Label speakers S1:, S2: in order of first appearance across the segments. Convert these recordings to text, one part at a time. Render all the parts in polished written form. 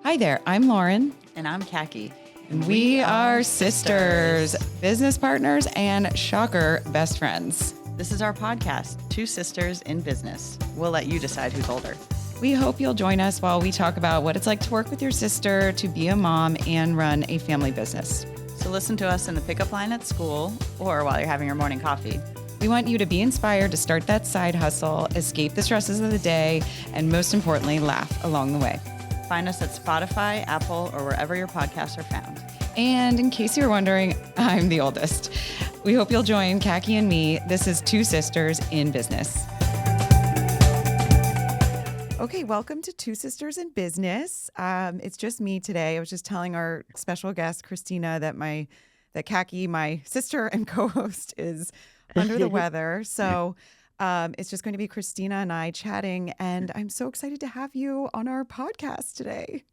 S1: Hi there, I'm Lauren.
S2: And I'm Khaki.
S1: And we are sisters, business partners, and shocker, best friends.
S2: This is our podcast, Two Sisters in Business. We'll let you decide who's older.
S1: We hope you'll join us while we talk about what it's like to work with your sister, to be a mom, and run a family business.
S2: So listen to us in the pickup line at school or while you're having your morning coffee.
S1: We want you to be inspired to start that side hustle, escape the stresses of the day, and most importantly, laugh along the way.
S2: Find us at Spotify, Apple, or wherever your podcasts are found.
S1: And in case you're wondering, I'm the oldest. We hope you'll join Khaki and me. This is Two Sisters in Business. Okay, welcome to Two Sisters in Business. It's just me today. I was just telling our special guest, Christina, that Khaki, my sister and co-host, is under the weather. So it's just going to be Christina and I chatting. And I'm so excited to have you on our podcast today.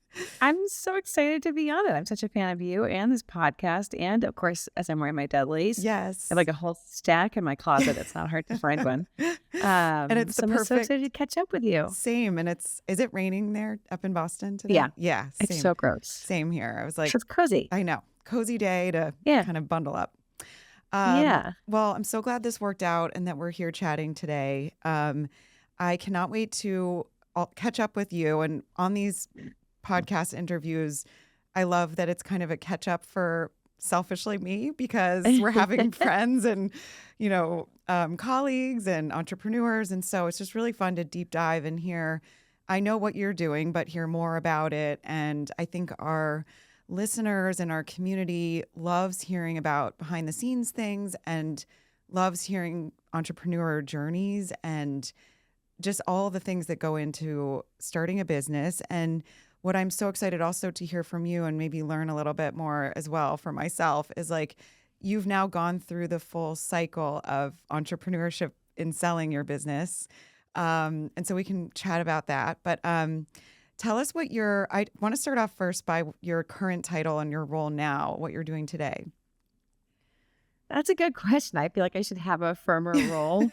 S3: I'm so excited to be on it. I'm such a fan of you and this podcast. And of course, as I'm wearing my Dudleys,
S1: yes,
S3: I have like a whole stack in my closet. It's not hard to find one.
S1: And it's
S3: so I'm so excited to catch up with you.
S1: Same. And is it raining there up in Boston today?
S3: Yeah.
S1: Yeah. Same.
S3: It's so gross.
S1: Same here. I was like,
S3: it's cozy.
S1: I know. Cozy day to kind of bundle up. Well, I'm so glad this worked out and that we're here chatting today. I cannot wait to catch up with you. And on these podcast interviews, I love that it's kind of a catch up for selfishly me, because we're having friends and, colleagues and entrepreneurs. And so it's just really fun to deep dive and hear. I know what you're doing, but hear more about it. And I think our listeners and our community loves hearing about behind the scenes things and loves hearing entrepreneur journeys and just all the things that go into starting a business. And what I'm so excited also to hear from you and maybe learn a little bit more as well for myself is like, you've now gone through the full cycle of entrepreneurship in selling your business. And so we can chat about that. But tell us I want to start off first by your current title and your role now, what you're doing today.
S3: That's a good question. I feel like I should have a firmer role.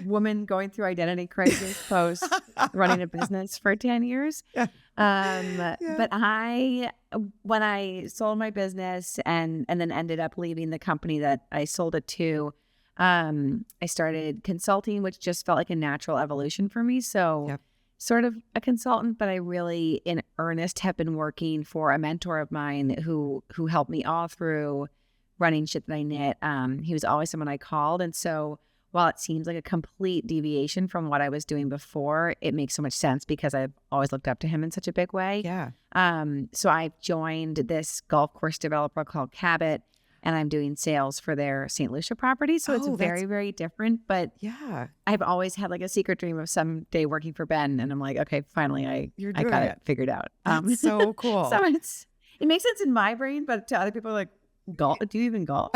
S3: Woman going through identity crisis post running a business for 10 years. Yeah. But when I sold my business and then ended up leaving the company that I sold it to, I started consulting, which just felt like a natural evolution for me. So sort of a consultant, but I really in earnest have been working for a mentor of mine who helped me all through running shit that I knit. He was always someone I called. And so while it seems like a complete deviation from what I was doing before, it makes so much sense because I've always looked up to him in such a big way.
S1: Yeah.
S3: So I've joined this golf course developer called Cabot, and I'm doing sales for their St. Lucia property. So it's very, very different. But
S1: yeah,
S3: I've always had like a secret dream of someday working for Ben. And I'm like, okay, finally I got it figured out.
S1: That's so cool.
S3: So it makes sense in my brain, but to other people like, golf? Do you even golf?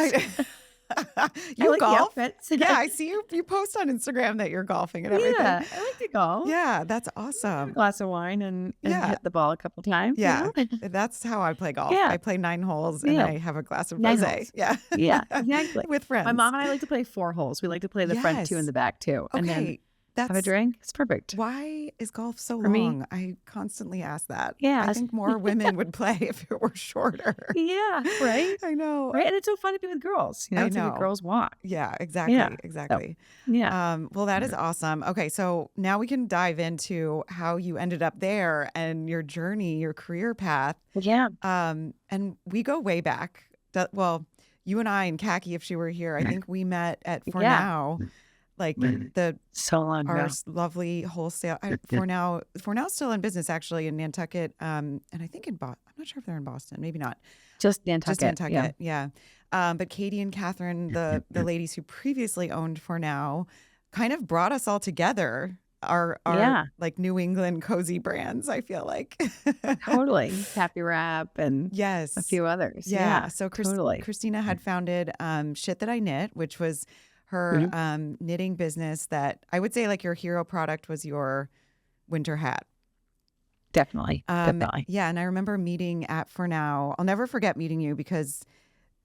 S1: You
S3: like
S1: golf?
S3: Yeah,
S1: I see you post on Instagram that you're golfing and everything.
S3: Yeah, I like to golf.
S1: Yeah, that's awesome.
S3: A glass of wine and hit the ball a couple times.
S1: Yeah, that's how I play golf.
S3: Yeah.
S1: I play 9 holes and I have a glass of
S3: 9
S1: rosé.
S3: holes.
S1: Yeah,
S3: yeah, exactly.
S1: With friends.
S3: My mom and I like to play 4 holes. We like to play the front 2 and the back 2. And then have a drink. It's perfect.
S1: Why is golf so
S3: For
S1: long?
S3: me.
S1: I constantly ask that.
S3: Yeah.
S1: I think more women would play if it were shorter.
S3: Yeah, right?
S1: I know.
S3: Right? And it's so fun to be with girls.
S1: I
S3: it's
S1: know.
S3: like girls walk.
S1: Yeah, exactly.
S3: Yeah.
S1: Exactly.
S3: So, yeah.
S1: Well, that is awesome. Okay, so now we can dive into how you ended up there and your journey, your career path.
S3: Yeah.
S1: And we go way back. Well, you and I and Khaki, if she were here, I think we met at For Now. Like
S3: so long
S1: our
S3: ago.
S1: lovely wholesale For Now still in business actually in Nantucket, and I think in Boston. I'm not sure if they're in Boston, maybe not.
S3: Just Nantucket.
S1: Yeah. But Katie and Catherine, the ladies who previously owned For Now, kind of brought us all together. Our like New England cozy brands, I feel like.
S3: Totally. Happy Wrap and a few others.
S1: Yeah. So
S3: totally.
S1: Christina had founded Shit That I Knit, which was her knitting business that I would say like your hero product was your winter hat.
S3: Definitely.
S1: Yeah. And I remember meeting at For Now. I'll never forget meeting you because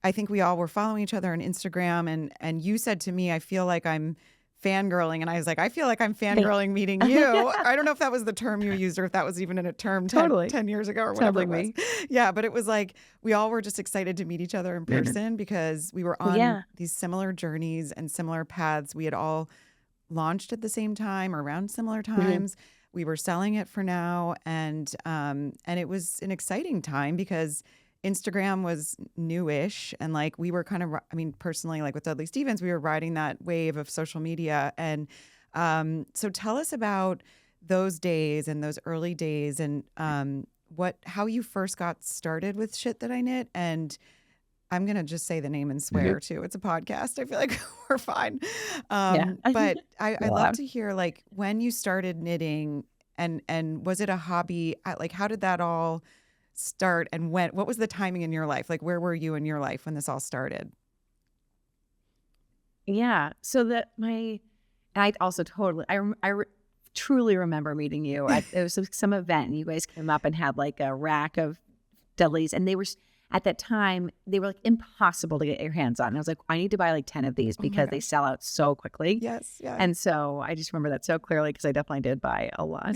S1: I think we all were following each other on Instagram and you said to me, I feel like I'm fangirling. And I was like, I feel like I'm fangirling meeting you. I don't know if that was the term you used or if that was even in a term 10 years ago or whatever it was. Yeah, but it was like we all were just excited to meet each other in person because we were on these similar journeys and similar paths. We had all launched at the same time or around similar times. We were selling it for now. And it was an exciting time because Instagram was newish and like we were kind of, I mean, personally, like with Dudley Stevens, we were riding that wave of social media. And so tell us about those days and those early days and how you first got started with Shit That I Knit. And I'm going to just say the name and swear too. It's a podcast. I feel like we're fine. But I love to hear like when you started knitting and was it a hobby? Like how did that all start and what was the timing in your life? Like where were you in your life when this all started?
S3: Yeah. So I also totally, truly remember meeting you. It was some event and you guys came up and had like a rack of Dudleys and they were, at that time, they were like impossible to get your hands on. And I was like, I need to buy like 10 of these because they sell out so quickly.
S1: Yes. Yeah.
S3: And so I just remember that so clearly because I definitely did buy a lot.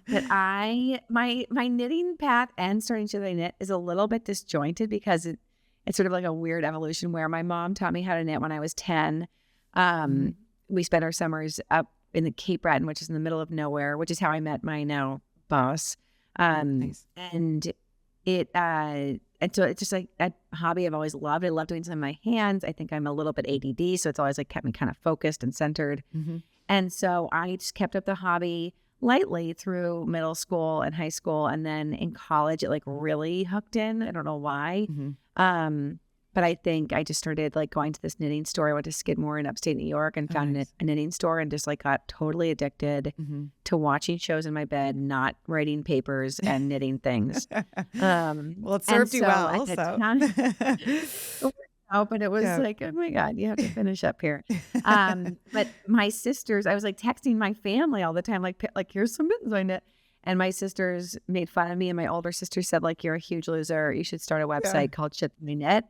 S3: But my knitting path and starting to knit is a little bit disjointed because it's sort of like a weird evolution where my mom taught me how to knit when I was 10. We spent our summers up in the Cape Breton, which is in the middle of nowhere, which is how I met my now boss.
S1: Nice.
S3: And so it's just like a hobby I've always loved. I love doing something with my hands. I think I'm a little bit ADD, so it's always like kept me kind of focused and centered. And so I just kept up the hobby lightly through middle school and high school. And then in college, it like really hooked in. I don't know why. But I think I just started like going to this knitting store. I went to Skidmore in upstate New York and found a knitting store and just like got totally addicted to watching shows in my bed, not writing papers and knitting things.
S1: Well, it served you well.
S3: But it was like, oh my God, you have to finish up here. But my sisters, I was like texting my family all the time, like here's some mittens I knit. And my sisters made fun of me. And my older sister said, like, you're a huge loser. You should start a website called Shit That I Knit.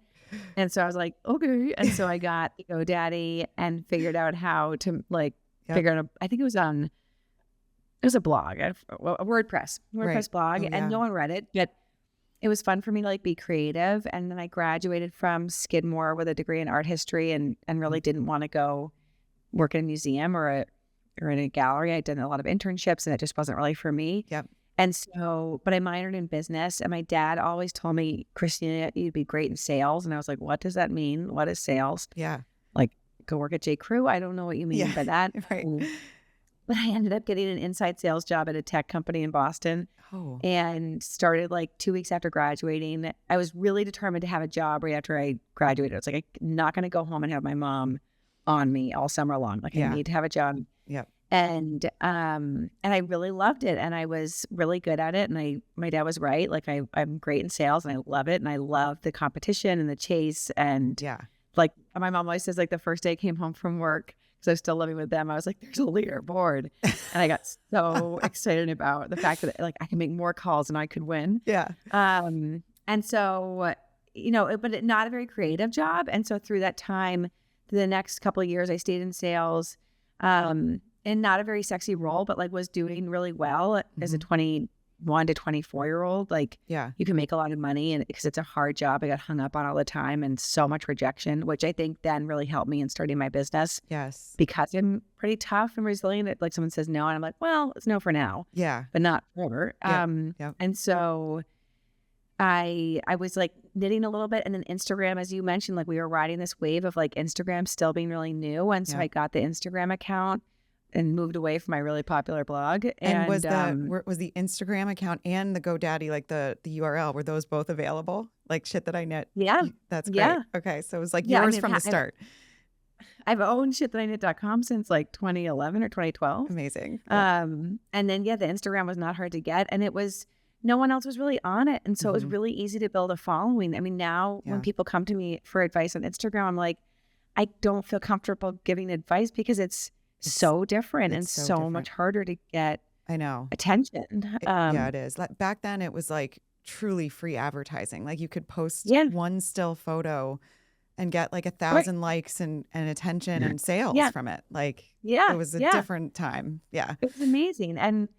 S3: And so I was like, okay. And so I got GoDaddy and figured out how to like figure out, I think it was a blog, a WordPress blog. And no one read it, but it was fun for me to like be creative. And then I graduated from Skidmore with a degree in art history and really didn't want to go work in a museum or in a gallery. I'd done a lot of internships and it just wasn't really for me. And so, but I minored in business and my dad always told me, Christina, you'd be great in sales. And I was like, what does that mean? What is sales? Like go work at J. Crew. I don't know what you mean by that. But I ended up getting an inside sales job at a tech company in Boston and started like 2 weeks after graduating. I was really determined to have a job right after I graduated. I was like, I'm not going to go home and have my mom on me all summer long. Like I need to have a job. And I really loved it and I was really good at it. And my dad was right. Like I'm great in sales and I love it. And I love the competition and the chase. And like my mom always says, like the first day I came home from work, because I was still living with them, I was like, there's a leaderboard. And I got so excited about the fact that like I can make more calls and I could win. And so, but not a very creative job. And so through that time, the next couple of years, I stayed in sales. And not a very sexy role, but like was doing really well as a 21 to 24-year-old. Like you can make a lot of money and because it's a hard job I got hung up on all the time and so much rejection, which I think then really helped me in starting my business. Because I'm pretty tough and resilient. Like someone says no and I'm like, well, it's no for now. But not forever. And so I was like knitting a little bit and then Instagram, as you mentioned, like we were riding this wave of like Instagram still being really new. And so I got the Instagram account and moved away from my really popular blog.
S1: And was the Instagram account and the GoDaddy, like the URL, were those both available? Like Shit That I Knit? That's great. Okay. So it was like yours from the start.
S3: I've owned shitthatIknit.com since like 2011 or 2012.
S1: Amazing.
S3: And then, the Instagram was not hard to get and no one else was really on it. And so it was really easy to build a following. I mean, now when people come to me for advice on Instagram, I'm like, I don't feel comfortable giving advice because it's so different and so much harder to get attention.
S1: It is. Back then it was like truly free advertising. Like you could post one still photo and get like 1,000 likes and attention and sales
S3: Yeah.
S1: from it. Like
S3: Yeah.
S1: it was a
S3: Yeah.
S1: different time. Yeah.
S3: It was amazing. And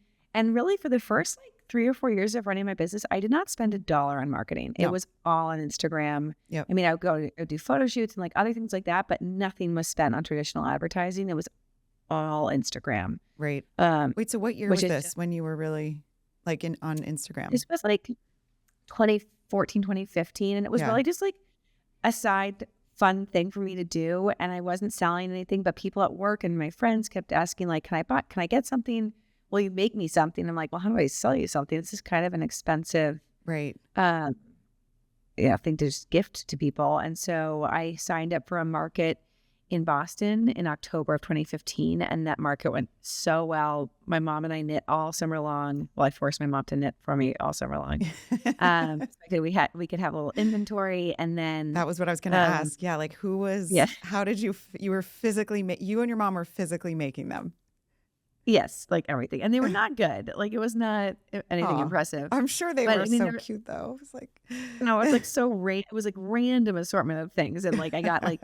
S3: really for the first like 3 or 4 years of running my business, I did not spend $1 on marketing. It
S1: No.
S3: was all on Instagram.
S1: Yep.
S3: I mean, I would do photo shoots and like other things like that, but nothing was spent on traditional advertising. It was all Instagram.
S1: Right. Wait, so what year
S3: which
S1: was
S3: is
S1: this when you were really like on Instagram?
S3: This was like 2014, 2015. And it was
S1: Yeah.
S3: really just like a side fun thing for me to do. And I wasn't selling anything, but people at work and my friends kept asking like, can I get something? Will you make me something? I'm like, well, how do I sell you something? This is kind of an expensive
S1: Right.
S3: thing to just gift to people. And so I signed up for a market in Boston in October of 2015. And that market went so well. My mom and I knit all summer long. Well, I forced my mom to knit for me all summer long. So we could have a little inventory, and then
S1: That was what I was going to ask. Yeah. Like who was, how did you were physically, you and your mom were physically making them?
S3: Yes, like everything. And they were not good. Like it was not anything impressive.
S1: I'm sure they were so cute though. It was like,
S3: no, it's like it was like random assortment of things. And like I got like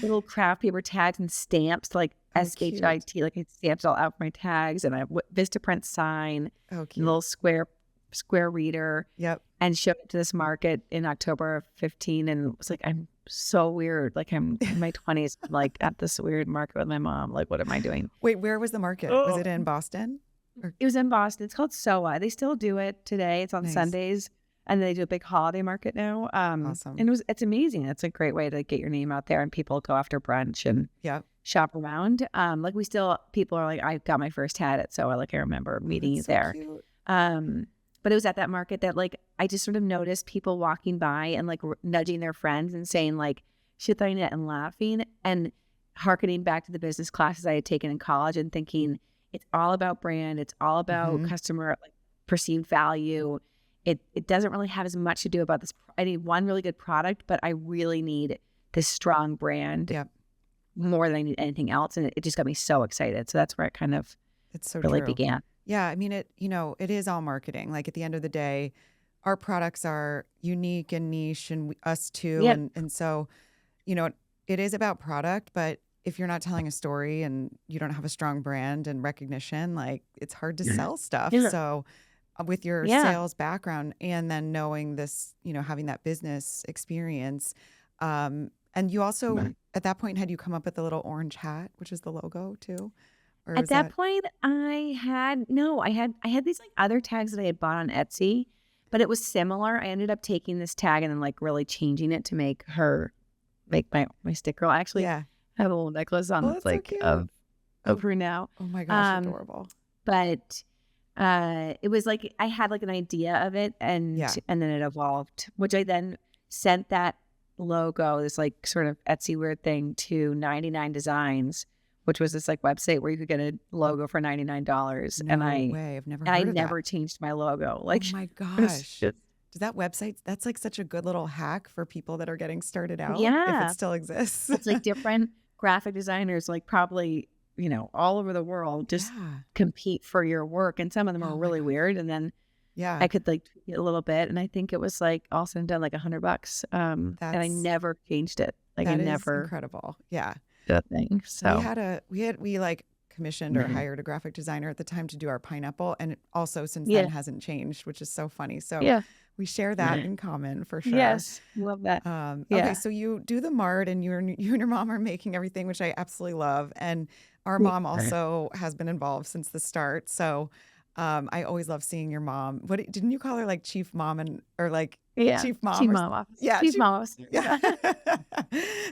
S3: little craft paper tags and stamps, like SHIT, like I stamped all out for my tags, and I have Vistaprint sign, and a little square reader.
S1: Yep.
S3: And showed it to this market in October of 15, and it was like, I'm so weird. Like I'm in my 20s, like at this weird market with my mom. Like, what am I doing?
S1: Wait, where was the market? Was it in Boston?
S3: It was in Boston. It's called SOA. They still do it today. It's on Sundays, and they do a big holiday market now.
S1: Awesome.
S3: And it's amazing. It's a great way to get your name out there, and people go after brunch and shop around. Like people are like, I got my first hat at SOA. Like I remember meeting you there.
S1: Cute.
S3: But it was at that market that like I just sort of noticed people walking by and like nudging their friends and saying like "should I knit" and laughing, and hearkening back to the business classes I had taken in college and thinking it's all about brand, it's all about customer like perceived value. It doesn't really have as much to do about this. I need one really good product, but I really need this strong brand more than I need anything else, and it just got me so excited. So that's where it kind of really began.
S1: Yeah, I mean, it is all marketing. Like at the end of the day, our products are unique and niche, and us too.
S3: Yep.
S1: And so, it is about product, but if you're not telling a story and you don't have a strong brand and recognition, like it's hard to sell stuff.
S3: Yeah.
S1: So with your sales background and then knowing this, having that business experience, and you also, at that point, had you come up with the little orange hat, which is the logo too? Or
S3: At that point, I had these like other tags that I had bought on Etsy, but it was similar. I ended up taking this tag and then like really changing it to make my stick girl. I actually have a little necklace on that's like so of her now.
S1: Oh my gosh, adorable.
S3: But it was like I had like an idea of it, and then it evolved, which I then sent that logo, this like sort of Etsy weird thing, to 99 Designs, which was this like website where you could get a logo for $99.
S1: No way. I've never heard of that.
S3: I never changed my logo. Like,
S1: oh my gosh. Does that website, that's like such a good little hack for people that are getting started out.
S3: Yeah.
S1: If it still exists.
S3: It's like different graphic designers, like probably, all over the world just compete for your work. And some of them are really weird. And then I could like tweak it a little bit. And I think it was like all said and done like $100. And I never changed it. Like
S1: that
S3: I
S1: is
S3: never.
S1: Incredible. Yeah.
S3: Thing. So
S1: we like commissioned or hired a graphic designer at the time to do our pineapple, and it also since then hasn't changed, which is so funny. So we share that in common for sure.
S3: Yes, love that.
S1: Okay, so you do the mart, and you and your mom are making everything, which I absolutely love, and our mom also has been involved since the start. So I always love seeing your mom. What didn't you call her, like chief mom chief mom?
S3: Chief mom officer.
S1: Yeah,
S3: chief mom officer.
S1: Yeah.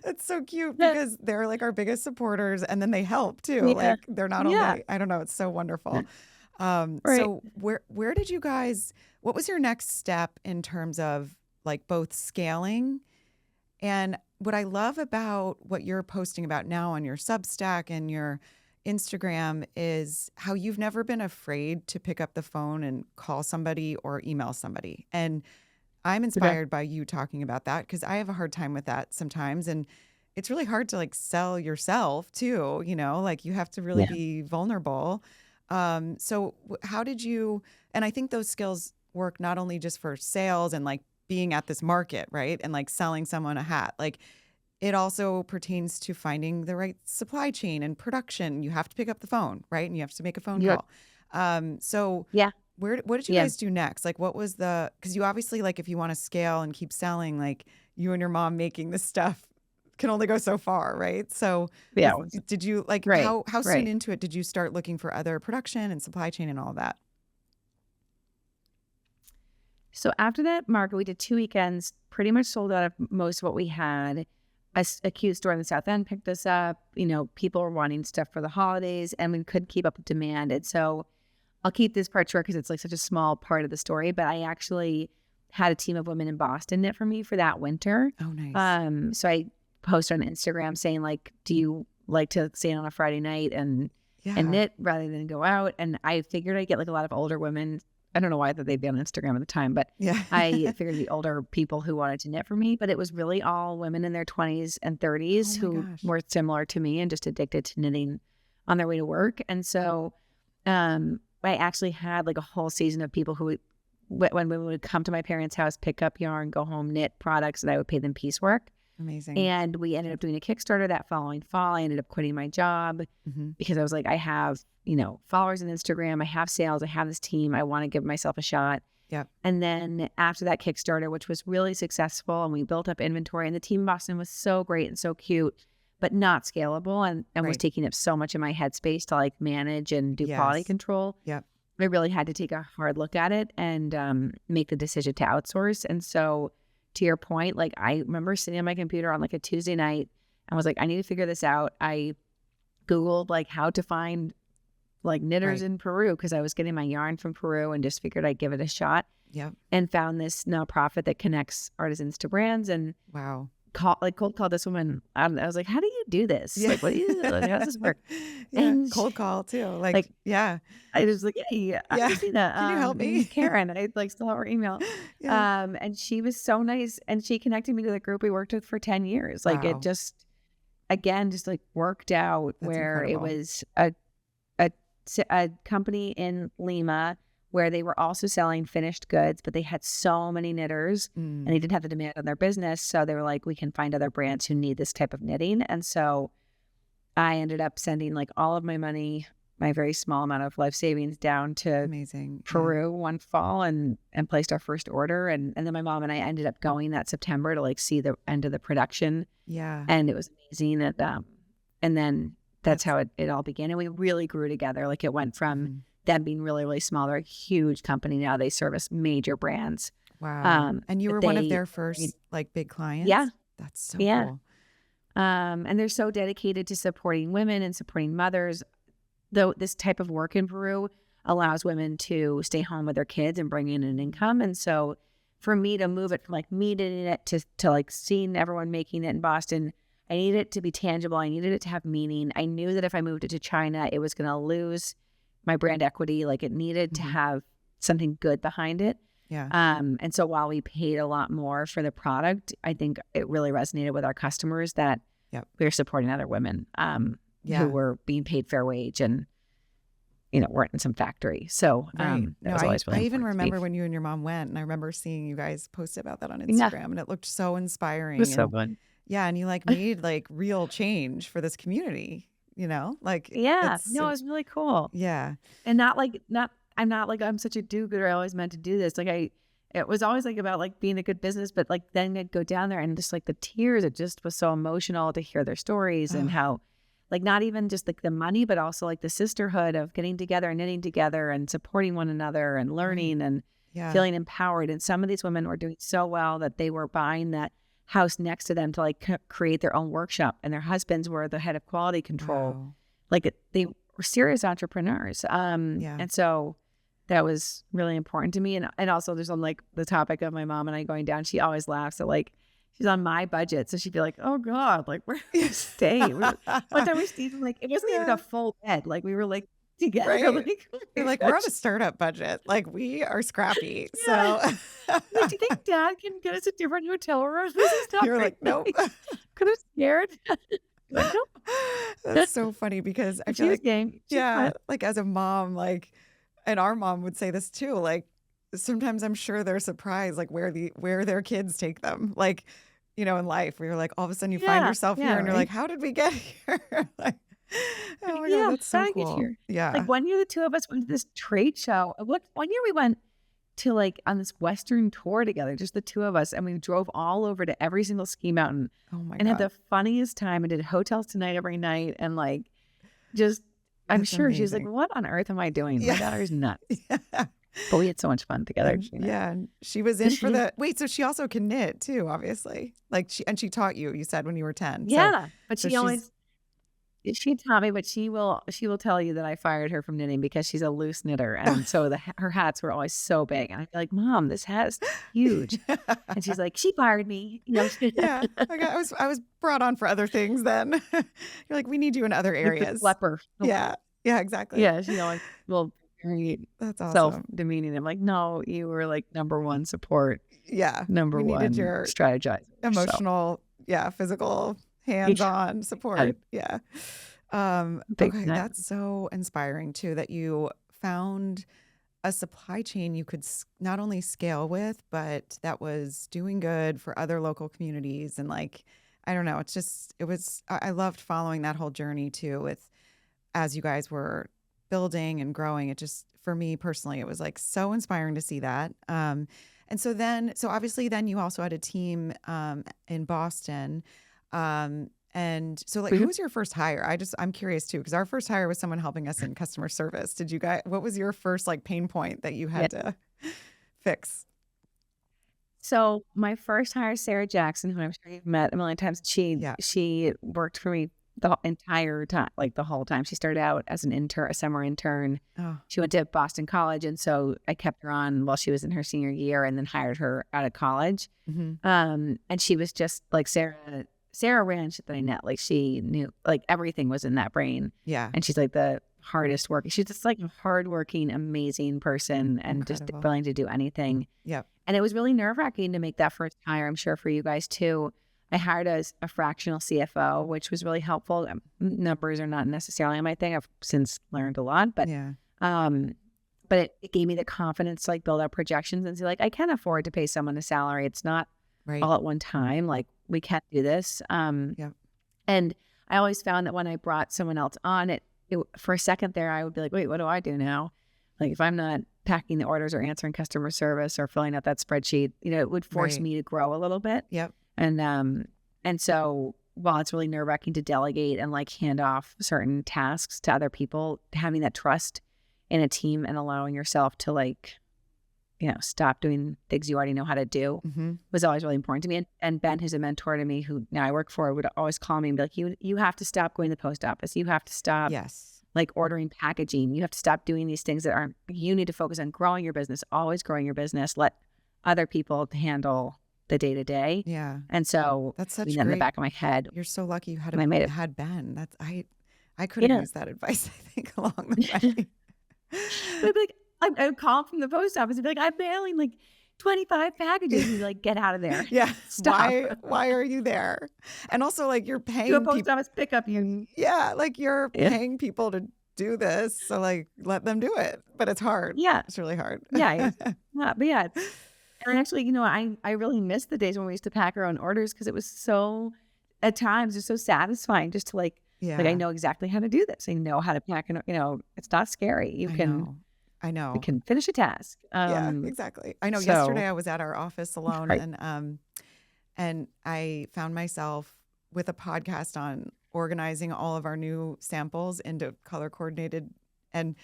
S1: It's so cute because they're like our biggest supporters, and then they help too. Like they're not only, I don't know, it's so wonderful. So where did you guys, what was your next step in terms of like both scaling, and what I love about what you're posting about now on your Substack and your Instagram is how you've never been afraid to pick up the phone and call somebody or email somebody. And I'm inspired by you talking about that, because I have a hard time with that sometimes. And it's really hard to like sell yourself too, like you have to really be vulnerable. So how did you, and I think those skills work not only just for sales and like being at this market, right? And like selling someone a hat, like it also pertains to finding the right supply chain and production. You have to pick up the phone, right? And you have to make a phone
S3: Yep.
S1: call. So
S3: Yeah.
S1: what did you
S3: Yeah.
S1: guys do next? Like, what was because you obviously, like, if you want to scale and keep selling, like, you and your mom making this stuff can only go so far, right? So
S3: Yeah.
S1: did you, like,
S3: Right.
S1: how soon
S3: Right.
S1: into it did you start looking for other production and supply chain and all of that?
S3: So after that market, we did 2 weekends, pretty much sold out of most of what we had. A cute store in the South End picked us up. People were wanting stuff for the holidays, and we couldn't keep up with demand. And so I'll keep this part short because it's like such a small part of the story, but I actually had a team of women in Boston knit for me for that winter.
S1: Oh, nice.
S3: So I posted on Instagram saying, like, do you like to stay on a Friday night and knit rather than go out? And I figured I'd get like a lot of older women. I don't know why that they'd be on Instagram at the time, but
S1: Yeah.
S3: I figured the older people who wanted to knit for me, but it was really all women in their 20s and 30s
S1: Oh my
S3: who
S1: gosh.
S3: were similar to me and just addicted to knitting on their way to work. And so I actually had like a whole season of people who when women would come to my parents' house, pick up yarn, go home, knit products, and I would pay them piecework.
S1: Amazing.
S3: And we ended up doing a Kickstarter that following fall. I ended up quitting my job because I was like, I have, followers on Instagram, I have sales, I have this team, I want to give myself a shot.
S1: Yep.
S3: And then after that Kickstarter, which was really successful, and we built up inventory, and the team in Boston was so great and so cute, but not scalable, and was
S1: Right.
S3: taking up so much of my headspace to like manage and do quality
S1: Yes.
S3: control.
S1: Yep.
S3: I really had to take a hard look at it and make the decision to outsource. And so to your point, like I remember sitting on my computer on like a Tuesday night and was like, I need to figure this out. I Googled like how to find like knitters
S1: Right.
S3: in Peru because I was getting my yarn from Peru and just figured I'd give it a shot,
S1: Yep.
S3: and found this nonprofit that connects artisans to brands, and
S1: Wow.
S3: cold called this woman. I was like, how do you do this?
S1: Yeah.
S3: Like, what do you do? Like, how does this work?
S1: Yeah.
S3: And
S1: Cold call too.
S3: like,
S1: Yeah.
S3: I was like, hey, I'm
S1: Yeah.
S3: Christina.
S1: Can you help
S3: my
S1: me?
S3: name's Karen. I like still have her email.
S1: Yeah.
S3: And she was so nice, and she connected me to the group we worked with for 10 years. Like
S1: Wow.
S3: it just, again, just like worked out
S1: That's
S3: where
S1: incredible.
S3: it was a company in Lima where they were also selling finished goods, but they had so many knitters and they didn't have the demand on their business. So they were like, we can find other brands who need this type of knitting. And so I ended up sending like all of my money, my very small amount of life savings, down to
S1: Amazing. Yeah.
S3: Peru one fall and placed our first order. And then my mom and I ended up going that September to like see the end of the production.
S1: Yeah.
S3: And it was amazing. And then that's how it all began. And we really grew together. Like it went from them being really, really small. They're a huge company now. They service major brands.
S1: Wow. And you
S3: but
S1: were one of
S3: they-
S1: their first like big clients?
S3: Yeah.
S1: That's so
S3: Yeah.
S1: cool.
S3: And they're so dedicated to supporting women and supporting mothers. Though this type of work in Peru allows women to stay home with their kids and bring in an income. And so for me to move it from like me doing it to like seeing everyone making it in Boston, I needed it to be tangible. I needed it to have meaning. I knew that if I moved it to China, it was going to lose my brand equity. Like it needed to have something good behind it.
S1: Yeah.
S3: And so while we paid a lot more for the product, I think it really resonated with our customers that we were supporting other women who were being paid fair wage and, weren't in some factory. So
S1: Right.
S3: that was always really
S1: I even
S3: important to me.
S1: remember when you and your mom went, and I remember seeing you guys post about that on
S3: Yeah.
S1: Instagram, and it looked so inspiring.
S3: It was so
S1: and,
S3: fun.
S1: yeah, and you like made like real change for this community, like
S3: Yeah.
S1: it's
S3: No, it was really cool.
S1: yeah.
S3: And I'm not like I'm such a do-gooder. I always meant to do this. Like it was always like about like being a good business, but like then I'd go down there and just like the tears, it just was so emotional to hear their stories and how like not even just like the money, but also like the sisterhood of getting together and knitting together and supporting one another and learning and feeling empowered. And some of these women were doing so well that they were buying that house next to them to like create their own workshop, and their husbands were the head of quality control.
S1: Wow.
S3: Like they were serious entrepreneurs. And so that was really important to me. And also there's on like the topic of my mom and I going down, she always laughs at like, she's on my budget. So she'd be like, oh God, like where do you stay? One time we stayed like, it wasn't even a full bed. Like we were like together.
S1: Right.
S3: Like,
S1: You're like, we're on a startup budget. Like we are scrappy. So
S3: like, do you think Dad can get us a different hotel room? This is not
S1: you're
S3: right.
S1: like, nope.
S3: Could have scared. Like, nope.
S1: That's so funny because I feel
S3: She was
S1: like,
S3: game. She was
S1: yeah,
S3: fun.
S1: like as a mom, like, and our mom would say this too, like sometimes I'm sure they're surprised like where their kids take them. Like in life where you're like, all of a sudden you find yourself here and you're like, how did we get here? Like, oh my God, that's so cool.
S3: Here.
S1: Yeah.
S3: Like one year, the two of us went to this trade show. One year we went to like on this Western tour together, just the two of us. And we drove all over to every single ski mountain and had the funniest time and did hotels tonight every night. And like, just, I'm sure she was like, what on earth am I doing? My daughter's nuts. But we had so much fun together.
S1: And she was in for the, wait, so she also can knit too, obviously. Like she taught you said when you were 10.
S3: Yeah. But she taught me, but she will tell you that I fired her from knitting because she's a loose knitter. And so her hats were always so big. And I'd be like, Mom, this hat's huge. And she's like, she fired me.
S1: Yeah. Like I was brought on for other things then. You're like, we need you in other areas.
S3: Leper.
S1: Yeah. Yeah, exactly.
S3: Yeah. She always will very self-demeaning. I'm like, no, you were like number one support.
S1: Yeah.
S3: Number one strategize.
S1: Emotional, physical, hands-on support. Yeah. Okay, that's so inspiring too that you found a supply chain you could not only scale with, but that was doing good for other local communities. And like, I don't know, I loved following that whole journey too as you guys were building and growing. It just, for me personally, it was like so inspiring to see that. And so obviously then you also had a team in Boston. And so like, who was your first hire? I'm curious too, because our first hire was someone helping us in customer service. What was your first like pain point that you had to fix?
S3: So my first hire, Sarah Jackson, who I'm sure you've met a million times, she worked for me the entire time, like the whole time. She started out as a summer intern. Oh. She went to Boston College. And so I kept her on while she was in her senior year and then hired her out of college. Mm-hmm. And she was just like Sarah ran shit that I knit. Like she knew like everything was in that brain. Yeah. And she's like the hardest working. She's just like a hardworking, amazing person and just willing to do anything. Yep. And it was really nerve-wracking to make that first hire. I'm sure for you guys too. I hired a fractional CFO, which was really helpful. Numbers are not necessarily my thing. I've since learned a lot, but but it gave me the confidence to like build up projections and say like, I can afford to pay someone a salary. It's not all at one time. Like we can't do this. And I always found that when I brought someone else on it for a second there, I would be like, wait, what do I do now? Like if I'm not packing the orders or answering customer service or filling out that spreadsheet, it would force me to grow a little bit. Yep. And so while it's really nerve-wracking to delegate and like hand off certain tasks to other people, having that trust in a team and allowing yourself to like, stop doing things you already know how to do was always really important to me. And Ben, who's a mentor to me, who now I work for, would always call me and be like, you have to stop going to the post office. You have to stop like ordering packaging. You have to stop doing these things that you need to focus on growing your business, always growing your business. Let other people handle the day to day. Yeah. And so that's such in the back of my head.
S1: You're so lucky you had Ben. I could have used that advice, I think, along the way.
S3: But like I would call from the post office and be like, I'm mailing like 25 packages. And like, get out of there.
S1: Yeah.
S3: Stop.
S1: Why are you there? And also like you're paying
S3: do a post office pickup.
S1: Yeah. Like you're paying people to do this. So like let them do it. But it's hard. Yeah. It's really hard.
S3: Yeah. And actually, I really miss the days when we used to pack our own orders because it was so, at times, it's so satisfying just to like I know exactly how to do this. I know how to pack, and it's not scary.
S1: I know.
S3: You can finish a task.
S1: Yeah, exactly. I know. Yesterday I was at our office alone, and I found myself with a podcast on organizing all of our new samples into color coordinated, and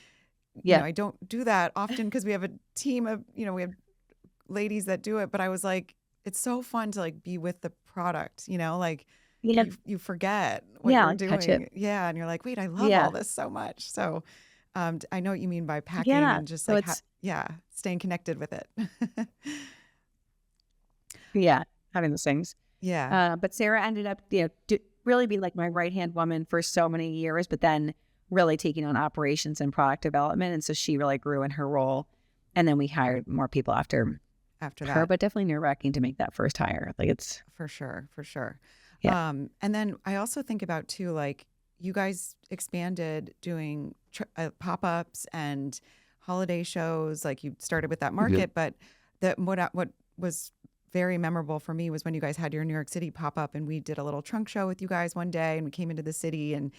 S1: I don't do that often because we have a team of we have ladies that do it, but I was like, it's so fun to like be with the product, like you forget what you're doing. Yeah. And you're like, wait, I love all this so much. So I know what you mean by packing and just so like, staying connected with it.
S3: Having those things. Yeah. But Sarah ended up, really being like my right-hand woman for so many years, but then really taking on operations and product development. And so she really grew in her role. And then we hired more people after that, but definitely nerve-wracking to make that first hire. Like it's
S1: for sure. Yeah. And then I also think about too, like you guys expanded doing pop-ups and holiday shows. Like you started with that market, but what was very memorable for me was when you guys had your New York City pop up, and we did a little trunk show with you guys one day, and we came into the city, and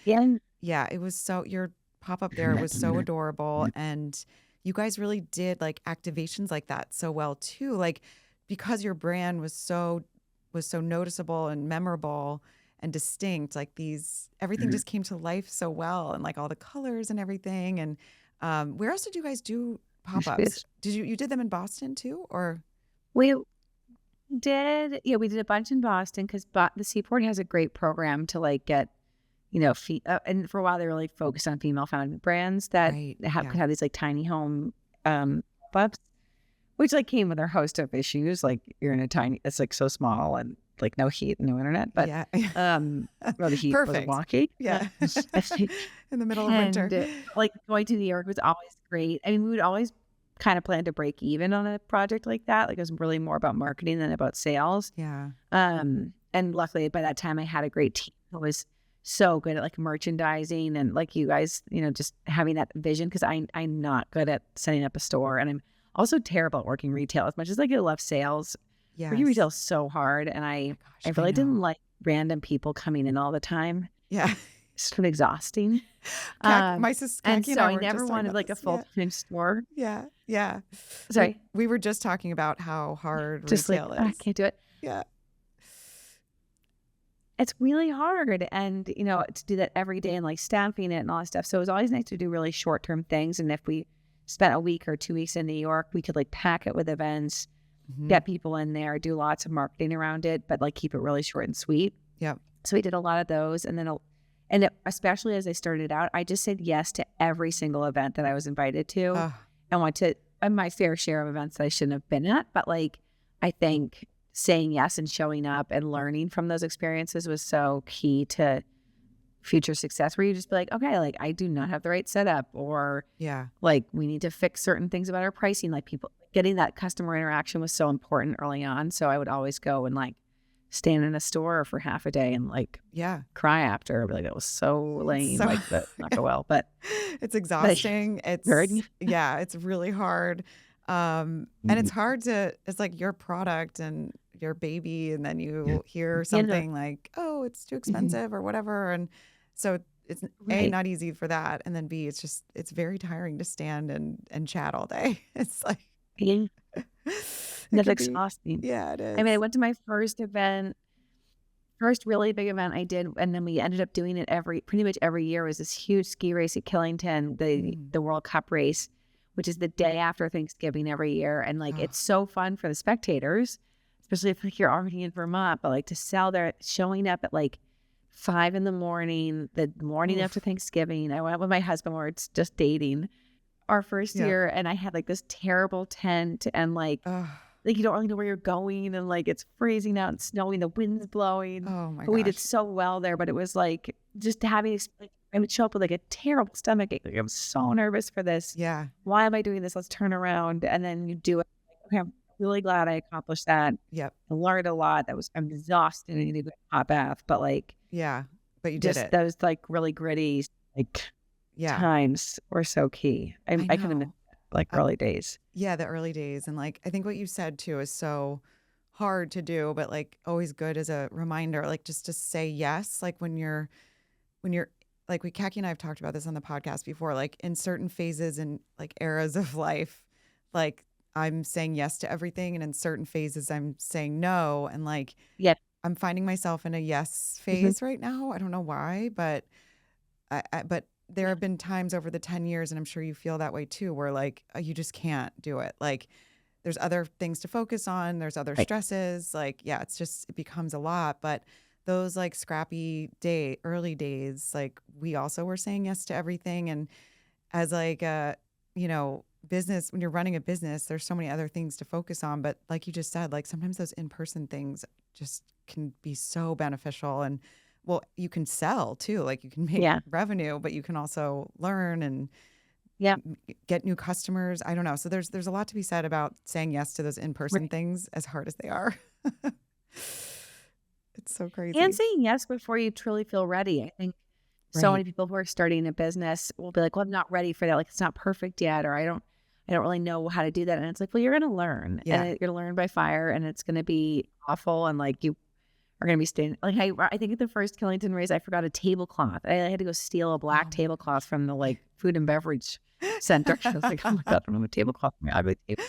S3: Yeah.
S1: it was so, your pop up there was so adorable, and you guys really did like activations like that so well too, like because your brand was so noticeable and memorable and distinct, like everything just came to life so well, and like all the colors and everything. And where else did you guys do pop-ups? Did you did them in Boston too, or?
S3: We did. Yeah, we did a bunch in Boston because the Seaport has a great program to like get, and for a while they were like focused on female founded brands that could have these like tiny home pop-ups, which like came with a host of issues. Like you're in a tiny, it's like so small and like no heat, no internet, but well, the heat wasn't wonky.
S1: Yeah. In the middle of winter.
S3: Like going to New York was always great. I mean, we would always kind of plan to break even on a project like that. Like it was really more about marketing than about sales.
S1: Yeah.
S3: And luckily by that time I had a great team who was so good at like merchandising and like you guys, just having that vision, because I'm not good at setting up a store, and I'm also terrible at working retail. As much as like I love sales, working retail is so hard, and I really didn't like random people coming in all the time.
S1: Yeah.
S3: It's sort of exhausting.
S1: My sister
S3: and so I never wanted like a full-time store.
S1: Yeah. Yeah.
S3: Sorry.
S1: We were just talking about how hard
S3: just
S1: retail
S3: like,
S1: is.
S3: I can't do it.
S1: Yeah.
S3: It's really hard, and to do that every day and like staffing it and all that stuff. So it was always nice to do really short-term things. And if we spent a week or 2 weeks in New York, we could like pack it with events, get people in there, do lots of marketing around it, but like keep it really short and sweet.
S1: Yep.
S3: So we did a lot of those, and then especially as I started out, I just said yes to every single event that I was invited to. I went to my fair share of events that I shouldn't have been at, but like I think saying yes and showing up and learning from those experiences was so key to future success, where you just be like, okay, like I do not have the right setup, or like we need to fix certain things about our pricing. Like people getting that customer interaction was so important early on. So I would always go and like stand in a store for half a day and like cry after. I'd be like, that was so lame. So, like that not go well, but
S1: it's exhausting. It's it's really hard. And it's hard it's like your product and your baby, and then you hear something like, oh, it's too expensive or whatever. And so it's A, not easy for that. And then B, it's very tiring to stand and chat all day. It's like,
S3: that's exhausting.
S1: Yeah, it is.
S3: I mean, I went to my first really big event I did, and then we ended up doing it pretty much every year. It was this huge ski race at Killington, the World Cup race, which is the day after Thanksgiving every year. And like, it's so fun for the spectators, especially if like you're already in Vermont, but like to sell there, showing up at like 5 a.m, the morning after Thanksgiving. I went with my husband, we're just dating our first year, and I had like this terrible tent, and like you don't really know where you're going, and like it's freezing out and snowing, the wind's blowing.
S1: Oh my
S3: gosh. We did so well there, but it was like just having I would show up with like a terrible stomach ache. Like, I'm so nervous for this.
S1: Yeah.
S3: Why am I doing this? Let's turn around. And then you do it. Like, okay, I'm really glad I accomplished that.
S1: Yep.
S3: I learned a lot. I'm exhausted and needed a hot bath, but like,
S1: but you did it.
S3: Those like really gritty, like times were so key. I can miss like early days.
S1: Yeah. The early days. And like, I think what you said too is so hard to do, but like always good as a reminder, like just to say yes. Like when you're like Khaki and I have talked about this on the podcast before, like in certain phases and like eras of life, like I'm saying yes to everything. And in certain phases, I'm saying no. And like, I'm finding myself in a yes phase right now. I don't know why, but but there have been times over the 10 years, and I'm sure you feel that way too, where like, you just can't do it. Like there's other things to focus on. There's other stresses. Like, it becomes a lot, but those like scrappy early days, like we also were saying yes to everything. And as like business, when you're running a business, there's so many other things to focus on. But like you just said, like sometimes those in-person things just can be so beneficial. And well, you can sell too, like you can make revenue, but you can also learn and get new customers. I don't know. So there's a lot to be said about saying yes to those in-person things, as hard as they are. It's so crazy.
S3: And saying yes before you truly feel ready. I think so many people who are starting a business will be like, well, I'm not ready for that. Like, it's not perfect yet. Or I don't I don't really know how to do that. And it's like, well, you're going to learn and you're going to learn by fire, and it's going to be awful. And like, you are going to be staying, like, I think at the first Killington race, I forgot a tablecloth. I had to go steal a black tablecloth from the like food and beverage center. I was like, oh my God, I don't have a tablecloth. I have a table.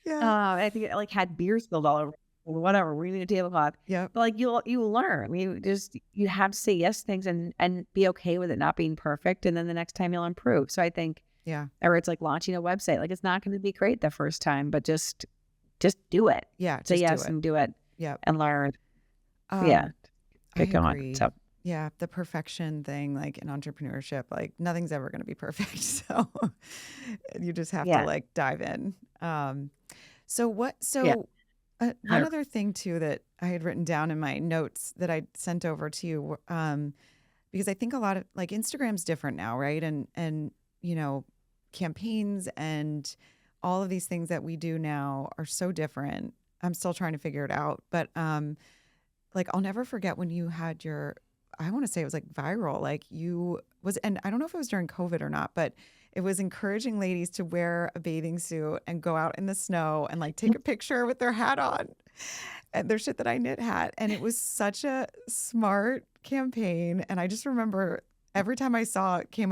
S3: I think it like had beer spilled all over. Whatever, we need a tablecloth. But like you learn. You have to say yes to things and be okay with it not being perfect, and then the next time you'll improve. So I think or it's like launching a website. Like, it's not going to be great the first time, but just do it. Say yes and do it. And learn. Get going. So
S1: the perfection thing, like in entrepreneurship, like nothing's ever going to be perfect. So you just have to like dive in. One other thing too that I had written down in my notes that I sent over to you, because I think a lot of like Instagram's different now, right? And you know, campaigns and all of these things that we do now are so different. I'm still trying to figure it out, but like I'll never forget when you had your, I want to say it was like viral, like and I don't know if it was during COVID or not, but it was encouraging ladies to wear a bathing suit and go out in the snow and like take a picture with their hat on and their shit that I knit hat. And it was such a smart campaign. And I just remember every time I saw it come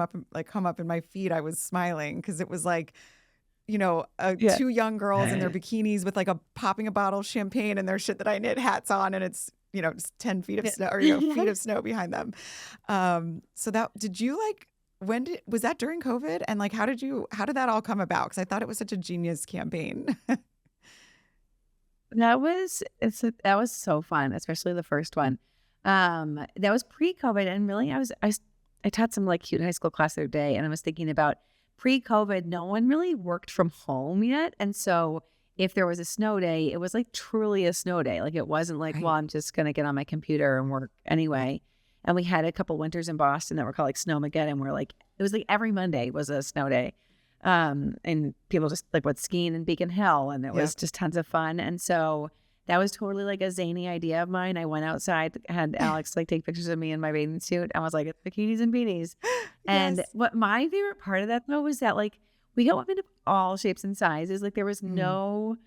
S1: up in my feed, I was smiling because it was like, you know, two young girls in their bikinis with like popping a bottle of champagne and their shit that I knit hats on. And it's, you know, just 10 feet of snow or, you know, feet of snow behind them. So did you like, was that during COVID? And like, how did that all come about? Because I thought it was such a genius campaign.
S3: That was so fun, especially the first one. That was pre-COVID, and really, I taught some like cute high school class the other day, and I was thinking about pre-COVID. No one really worked from home yet, and so if there was a snow day, it was like truly a snow day. Like, it wasn't like, well, I'm just gonna get on my computer and work anyway. And we had a couple winters in Boston that were called like Snowmageddon, where like it was like every Monday was a snow day. And people just like went skiing in Beacon Hill, and it was just tons of fun. And so that was totally like a zany idea of mine. I went outside, had Alex like take pictures of me in my bathing suit. I was like, it's bikinis and beanies. And what my favorite part of that though was that like we got women of all shapes and sizes. Like, there was no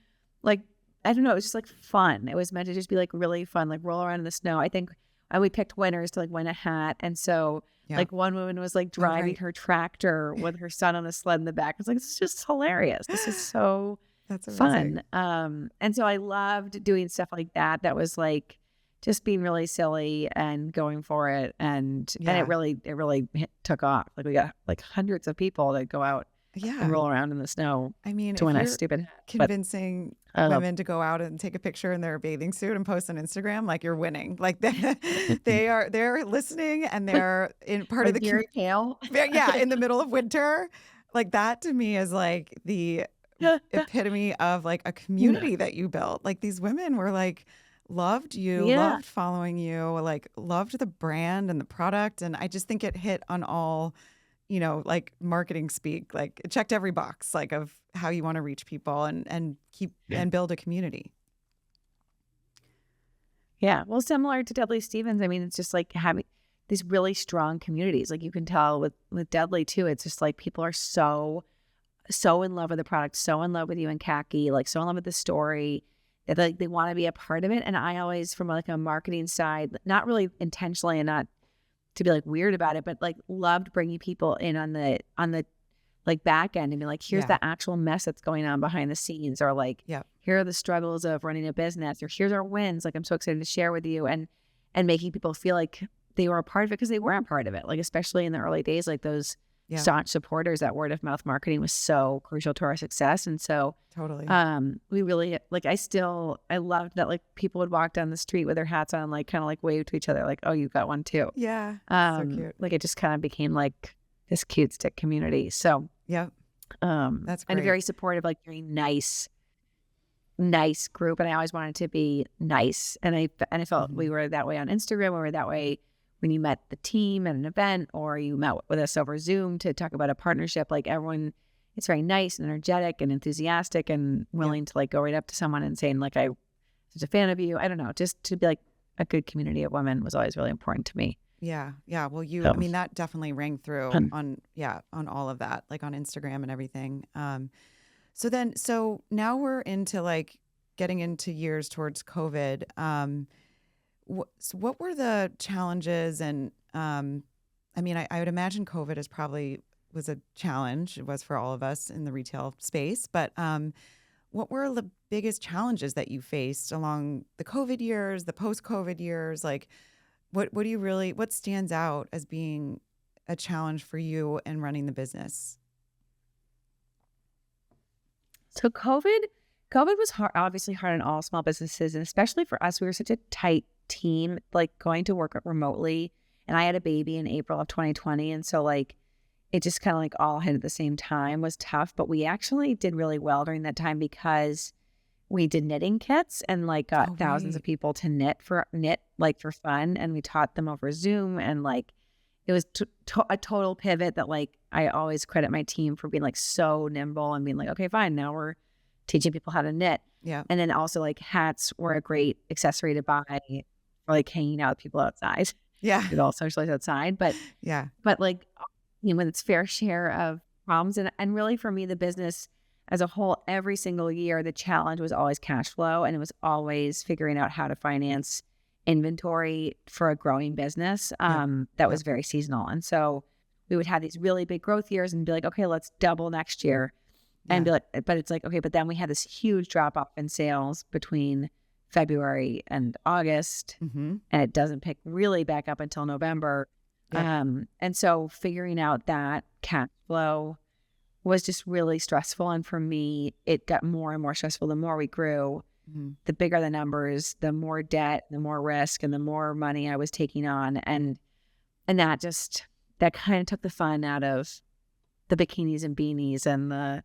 S3: like, I don't know, it was just like fun. It was meant to just be like really fun, like roll around in the snow. I think we picked winners to like win a hat. And so like one woman was like driving her tractor with her son on a sled in the back. I was like, this is just hilarious. This is so fun. And so I loved doing stuff like that. That was like just being really silly and going for it. And it really took off. Like, we got like hundreds of people that go out and roll around in the snow.
S1: I mean,
S3: to win a stupid hat.
S1: Convincing women to go out and take a picture in their bathing suit and post on Instagram, like, you're winning. Like, they're listening, and they're in part
S3: like
S1: of the
S3: very pale.
S1: in the middle of winter. Like, that to me is like the epitome of like a community that you built. Like, these women were like, loved you, loved following you, like loved the brand and the product. And I just think it hit on all, you know, like marketing speak, like it checked every box, like of how you want to reach people and keep and build a community.
S3: Yeah. Well, similar to Dudley Stevens. I mean, it's just like having these really strong communities. Like, you can tell with Dudley too, it's just like people are so in love with the product, so in love with you and khaki, like so in love with the story that like they want to be a part of it. And I always, from like a marketing side, not really intentionally and not to be like weird about it, but like loved bringing people in on the like back end and be like, here's the actual mess that's going on behind the scenes, or like, here are the struggles of running a business, or here's our wins. Like, I'm so excited to share with you, and making people feel like they were a part of it because they weren't part of it. Like, especially in the early days, like those staunch supporters, that word of mouth marketing was so crucial to our success. And so we really like, I loved that like people would walk down the street with their hats on, like kind of like wave to each other, like, oh, you got one too.
S1: So cute.
S3: Like, it just kind of became like this cute stick community. So
S1: that's great.
S3: And very supportive, like very nice group. And I always wanted to be nice. And I felt we were that way on Instagram. We were that way when you met the team at an event, or you met with us over Zoom to talk about a partnership. Like, everyone, it's very nice and energetic and enthusiastic and willing to like go right up to someone and saying like, I'm such a fan of you. I don't know, just to be like a good community of women was always really important to me.
S1: Yeah. Well, I mean, that definitely rang through on all of that, like on Instagram and everything. So now we're into like getting into years towards COVID. So what were the challenges? And I mean, I would imagine COVID is probably was a challenge. It was for all of us in the retail space. But what were the biggest challenges that you faced along the COVID years, the post-COVID years? Like, what do you really, what stands out as being a challenge for you in running the business?
S3: So COVID was hard, obviously hard on all small businesses, and especially for us. We were such a tight team, like going to work remotely. And I had a baby in April of 2020, and so like it just kind of like all hit at the same time was tough. But we actually did really well during that time because we did knitting kits and like got thousands of people to knit like for fun, and we taught them over Zoom, and like it was a total pivot that like I always credit my team for being like so nimble and being like, okay, fine, now we're teaching people how to knit.
S1: Yeah.
S3: And then also like hats were a great accessory to buy for like hanging out with people outside.
S1: Yeah.
S3: We'd all socialize outside, but like, you know, with its fair share of problems. And really for me, the business as a whole, every single year, the challenge was always cash flow, and it was always figuring out how to finance inventory for a growing business that was very seasonal. And so we would have these really big growth years and be like, okay, let's double next year. And be like, but it's like, okay, but then we had this huge drop off in sales between February and August, and it doesn't pick really back up until November. And so figuring out that cash flow was just really stressful. And for me, it got more and more stressful the more we grew. The bigger the numbers, the more debt, the more risk, and the more money I was taking on. And that kind of took the fun out of the bikinis and beanies and the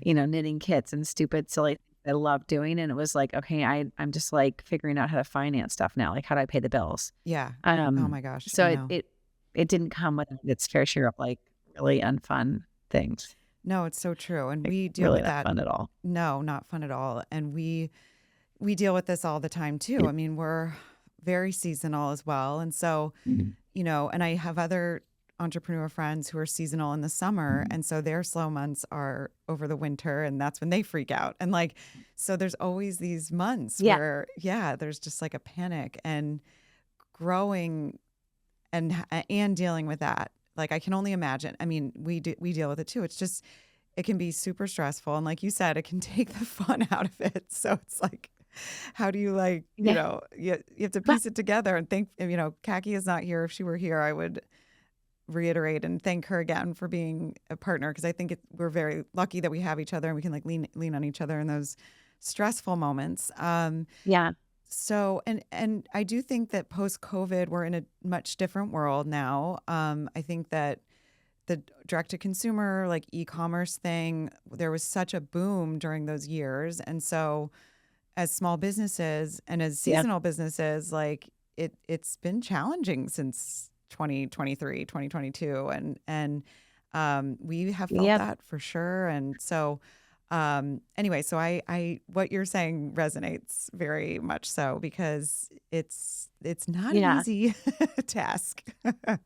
S3: you know, knitting kits and stupid, silly things I love doing. And it was like, okay, I'm just like figuring out how to finance stuff now. Like, how do I pay the bills?
S1: Yeah. Oh my gosh.
S3: So it didn't come with its fair share of like really unfun things.
S1: No, it's so true. And we deal
S3: really
S1: with that.
S3: Not fun at all.
S1: No, not fun at all. And we deal with this all the time too. I mean, we're very seasonal as well. And so, you know, and I have other entrepreneur friends who are seasonal in the summer. And so their slow months are over the winter, and that's when they freak out. And like, so there's always these months where, there's just like a panic and growing and dealing with that. Like, I can only imagine. I mean, we deal with it too. It's just, it can be super stressful. And like you said, it can take the fun out of it. So it's like, how do you like, you know, you have to piece it together and think, you know, Kaki is not here. If she were here, I would reiterate and thank her again for being a partner. Cause I think we're very lucky that we have each other and we can like lean on each other in those stressful moments. So, and I do think that post-COVID, we're in a much different world now. I think that the direct-to-consumer, like e-commerce thing, there was such a boom during those years. And so as small businesses and as seasonal businesses, like it's been challenging since 2023, 2022. And we have felt that for sure. And so anyway, so I what you're saying resonates very much so, because it's not an easy task.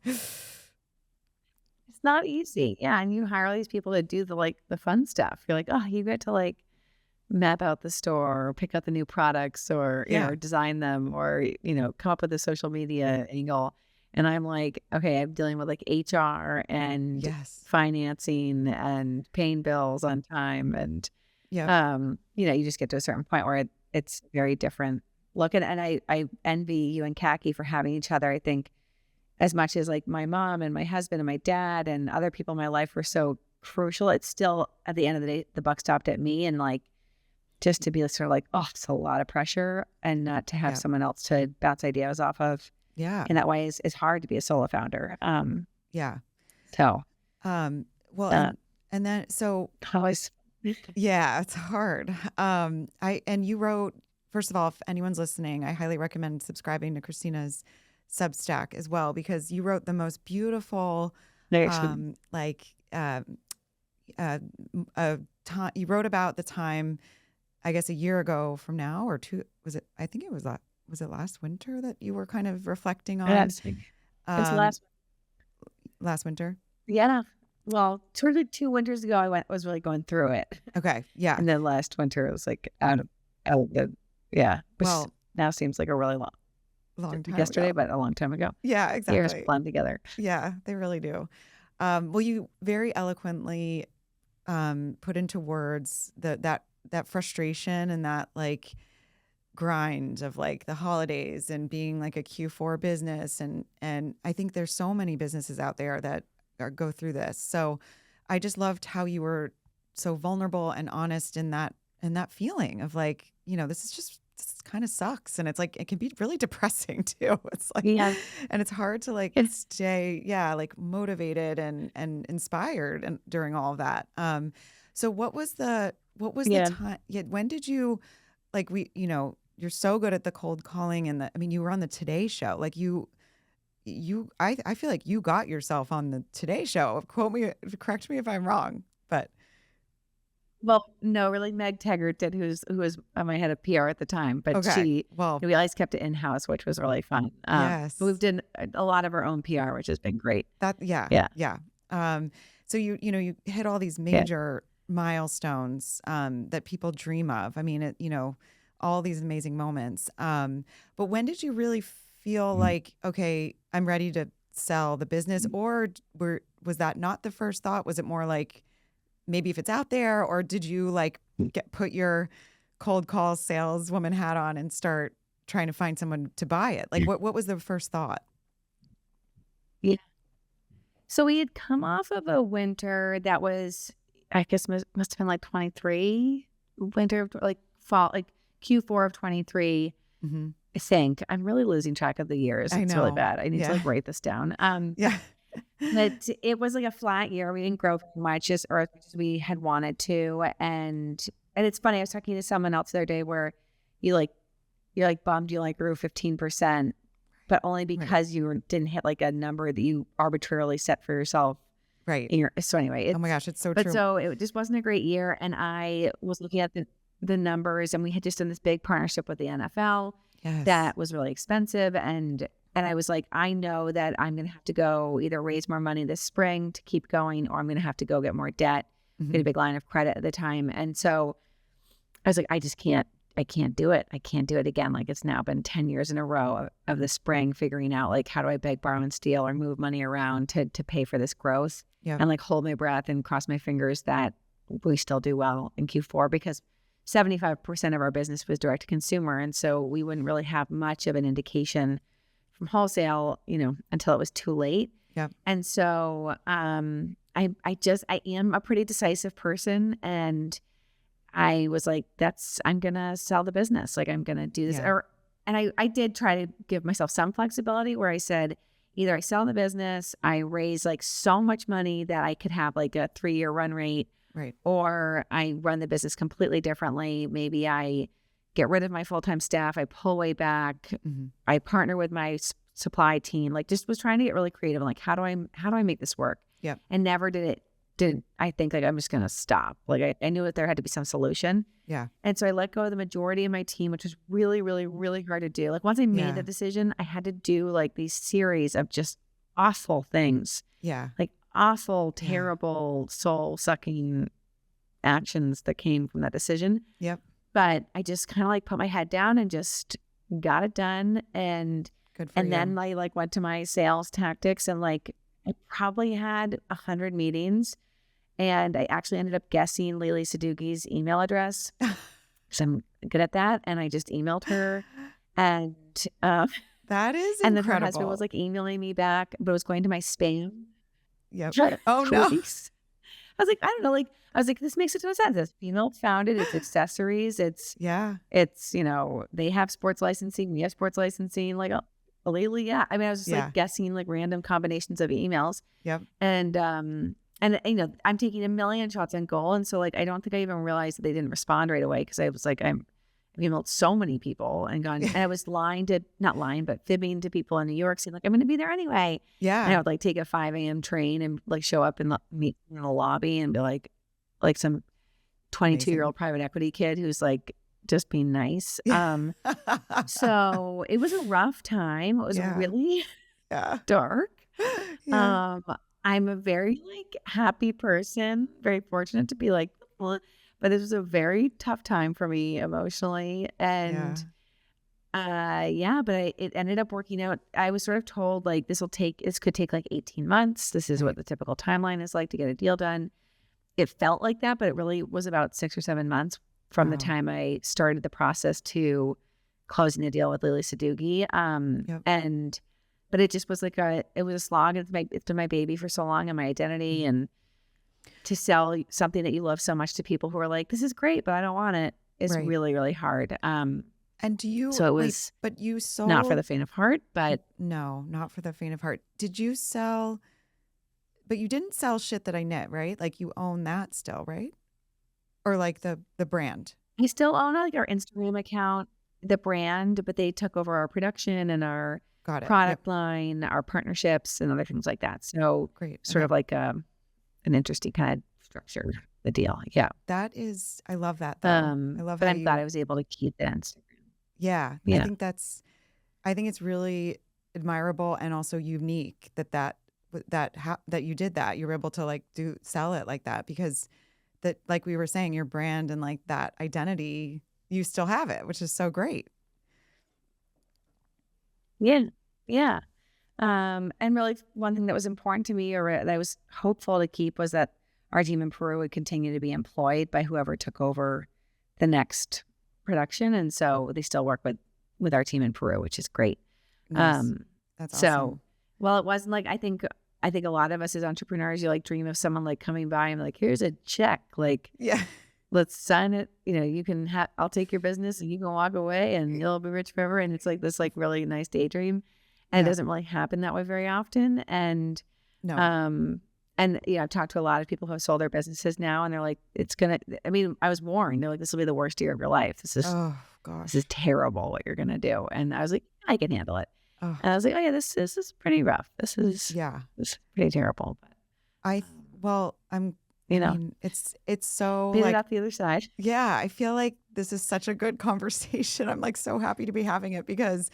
S3: It's not easy. Yeah. And you hire these people to do the fun stuff. You're like, oh, you get to like map out the store or pick out the new products or, you know, design them or, you know, come up with a social media angle. And I'm like, okay, I'm dealing with like HR and financing and paying bills on time. And, you know, you just get to a certain point where it's very different look. And I envy you and Kaki for having each other. I think as much as like my mom and my husband and my dad and other people in my life were so crucial, it's still at the end of the day, the buck stopped at me. And like, just to be sort of like, oh, it's a lot of pressure, and not to have someone else to bounce ideas off of.
S1: Yeah.
S3: In that way, it's hard to be a solo founder. So.
S1: Well, and then, so.
S3: Always.
S1: Yeah, it's hard. And you wrote, first of all, if anyone's listening, I highly recommend subscribing to Christina's Substack as well, because you wrote the most beautiful, you wrote about the time, I guess a year ago from now or two, was it last winter that you were kind of reflecting on?
S3: It's last
S1: winter?
S3: Yeah. well, sort of 2 winters ago, was really going through it.
S1: Okay. Yeah.
S3: And then last winter, it was like out of the, yeah. Which
S1: Well,
S3: now seems like a really
S1: long time
S3: yesterday,
S1: ago.
S3: but a long time ago.
S1: Yeah,
S3: Years
S1: exactly.
S3: blend together.
S1: Yeah, they really do. Well, you very eloquently put into words that frustration and that like grind of like the holidays and being like a Q4 business, and I think there's so many businesses out there that go through this. So I just loved how you were so vulnerable and honest in that feeling of like, this kind of sucks, and it's like it can be really depressing too. It's like,
S3: Yeah.
S1: and it's hard to like
S3: It's
S1: stay like motivated and inspired and during all of that. So what was the
S3: Yeah.
S1: time? Yeah, when did you like you're so good at the cold calling and you were on the Today Show. Like I feel like you got yourself on the Today Show. Correct me if I'm wrong, but
S3: Well, no, really, Meg Taggart did, who was my head of PR at the time, but
S1: okay. Well,
S3: we always kept it in house, which was really fun.
S1: yes,
S3: but we've done a lot of our own PR, which has been great.
S1: yeah. So you hit all these major milestones that people dream of. I mean, all these amazing moments. But when did you really feel like, okay, I'm ready to sell the business, or was that not the first thought? Was it more like, maybe if it's out there, or did you like put your cold call saleswoman hat on and start trying to find someone to buy it? Like what was the first thought?
S3: Yeah. So we had come off of a winter that was, I guess must have been like 23, winter of like fall, like Q4 of 23.
S1: Mm-hmm.
S3: I think I'm really losing track of the years. It's really bad. I need to like write this down.
S1: Yeah.
S3: But it was like a flat year. We didn't grow very much as we had wanted to. And it's funny, I was talking to someone else the other day where you're like bummed you like grew 15%, but only because you didn't hit like a number that you arbitrarily set for yourself.
S1: Right.
S3: So anyway,
S1: oh my gosh, it's so
S3: but
S1: true.
S3: So it just wasn't a great year. And I was looking at the numbers, and we had just done this big partnership with the NFL that was really expensive. And I was like, I know that I'm going to have to go either raise more money this spring to keep going, or I'm going to have to go get more debt. We had a big line of credit at the time. And so I was like, I can't do it. I can't do it again. Like, it's now been 10 years in a row of the spring figuring out like, how do I beg, borrow, and steal, or move money around to pay for this growth, and like hold my breath and cross my fingers that we still do well in Q4, because 75% of our business was direct to consumer. And so we wouldn't really have much of an indication from wholesale, until it was too late.
S1: Yeah.
S3: And so I am a pretty decisive person, and I was like, I'm going to sell the business. Like, I'm going to do this.
S1: Yeah.
S3: And I did try to give myself some flexibility where I said, either I sell the business, I raise like so much money that I could have like a 3-year run rate,
S1: right,
S3: or I run the business completely differently. Maybe I get rid of my full-time staff, I pull way back, I partner with my supply team, like just was trying to get really creative. Like, how do I make this work?
S1: Yeah.
S3: And never did I think like, I'm just going to stop. Like I knew that there had to be some solution.
S1: Yeah.
S3: And so I let go of the majority of my team, which was really, really, really hard to do. Like, once I made the decision, I had to do like these series of just awful things.
S1: Yeah.
S3: Like awful, terrible, soul-sucking actions that came from that decision.
S1: Yep.
S3: But I just kind of like put my head down and just got it done. And
S1: good for you.
S3: Then I like went to my sales tactics, and like I probably had 100 meetings, and I actually ended up guessing Lily Sadugi's email address. So I'm good at that. And I just emailed her, and
S1: that is incredible.
S3: And then her husband was like emailing me back, but it was going to my spam.
S1: Yep. Oh no.
S3: I was like, I don't know. Like, I was like, this makes no sense. It's female founded. It's accessories. It's they have sports licensing. We have sports licensing. Like, lately, yeah. I mean, I was just like guessing like random combinations of emails.
S1: Yep.
S3: And I'm taking a million shots on goal, and so like I don't think I even realized that they didn't respond right away, because I was like, I've emailed so many people and gone, and I was fibbing to people in New York, saying like, I'm going to be there anyway.
S1: Yeah.
S3: And I would like take a 5 a.m. train and like show up and meet in the lobby and be like some 22-year-old private equity kid who's like just being nice. So it was a rough time. It was really dark. I'm a very like happy person, very fortunate to be like, "Well," but this was a very tough time for me emotionally.
S1: Yeah.
S3: And but it ended up working out. I was sort of told like this could take like 18 months. This is
S1: Right.
S3: what the typical timeline is like to get a deal done. It felt like that, but it really was about 6 or 7 months from the
S1: Wow.
S3: time I started the process to closing the deal with Lily Sadugi.
S1: Yep.
S3: But it just was like it was a slog. It's been my baby for so long and my identity, and to sell something that you love so much to people who are like, this is great, but I don't want it, is
S1: Right.
S3: really, really hard.
S1: And do you
S3: So it
S1: wait,
S3: was
S1: but you
S3: not for
S1: sold
S3: the faint of heart, but
S1: no, not for the faint of heart. Did you sell, but you didn't sell shit that I knit, right? Like you own that still, right? Or like the brand.
S3: I still own like our Instagram account, the brand, but they took over our production and our
S1: Got it. Yep.
S3: product line, our partnerships and other things like that. So
S1: Great.
S3: sort
S1: Okay.
S3: of like an interesting kind of structure, the deal. Yeah.
S1: That is, I love that though. I love
S3: But
S1: how
S3: I'm glad I
S1: you,
S3: was able to keep the Instagram.
S1: yeah,
S3: Yeah.
S1: I think it's really admirable and also unique that you did that. You were able to like sell it like that because that, like we were saying, your brand and like that identity, you still have it, which is so great.
S3: Yeah. Yeah. And really one thing that was important to me or that I was hopeful to keep was that our team in Peru would continue to be employed by whoever took over the next production. And so they still work with our team in Peru, which is great.
S1: Nice. That's
S3: So,
S1: awesome.
S3: well, it wasn't like, I think a lot of us as entrepreneurs, you like dream of someone like coming by and like, here's a check, like,
S1: Yeah.
S3: let's sign it. You know, you can I'll take your business and you can walk away and you'll be rich forever. And it's like this like really nice daydream. And it
S1: Yeah.
S3: doesn't really happen that way very often. And,
S1: No.
S3: I've talked to a lot of people who have sold their businesses now and they're like, I was warned. They're like, this will be the worst year of your life.
S1: Oh gosh.
S3: This is terrible what you're going to do. And I was like, I can handle it.
S1: Oh,
S3: And I was like, oh yeah, this is pretty rough. This is
S1: yeah.
S3: pretty terrible. But
S1: I mean, it's so
S3: made
S1: like,
S3: it out the other side.
S1: yeah, I feel like this is such a good conversation. I'm like so happy to be having it because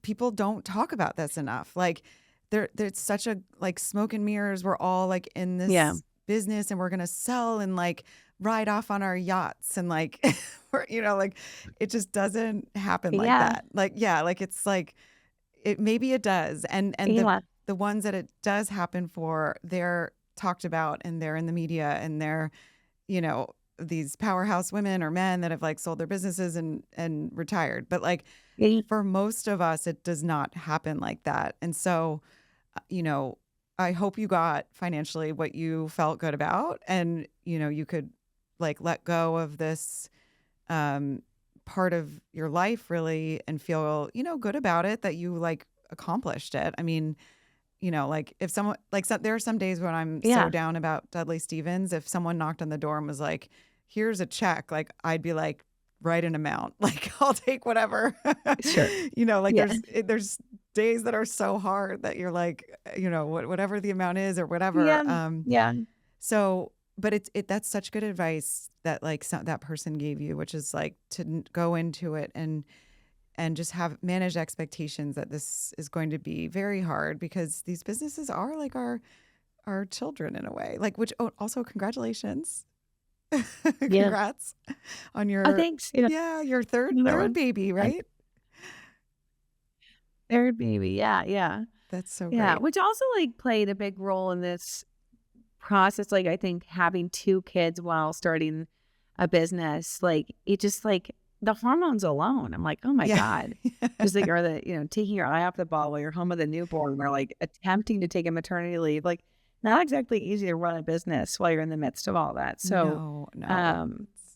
S1: people don't talk about this enough. Like there's such a like smoke and mirrors. We're all like in this business and we're going to sell and like ride off on our yachts and like, like it just doesn't happen like that. Like, yeah, like it's like, maybe it does. And the ones that it does happen for, they're talked about and they're in the media and they're, these powerhouse women or men that have like sold their businesses and retired. But like for most of us, it does not happen like that. And so, I hope you got financially what you felt good about and, you could like let go of this part of your life really and feel, good about it, that you like accomplished it. I mean, like if someone there are some days when I'm so down about Dudley Stevens, if someone knocked on the door and was like, here's a check, like I'd be like, write an amount, like I'll take whatever.
S3: Sure.
S1: There's days that are so hard that you're like, whatever the amount is or whatever. So, but that's such good advice that like that person gave you, which is like to go into it and just manage expectations that this is going to be very hard because these businesses are like our children in a way, like, which also congratulations. Congrats on your
S3: thanks.
S1: your third baby, right?
S3: Third baby. Yeah.
S1: That's so
S3: yeah.
S1: great.
S3: Which also like played a big role in this process. Like I think having 2 kids while starting a business, like it just like the hormones alone. I'm like, oh my God. Just like taking your eye off the ball while you're home with a newborn or like attempting to take a maternity leave. Like not exactly easy to run a business while you're in the midst of all that. So
S1: no.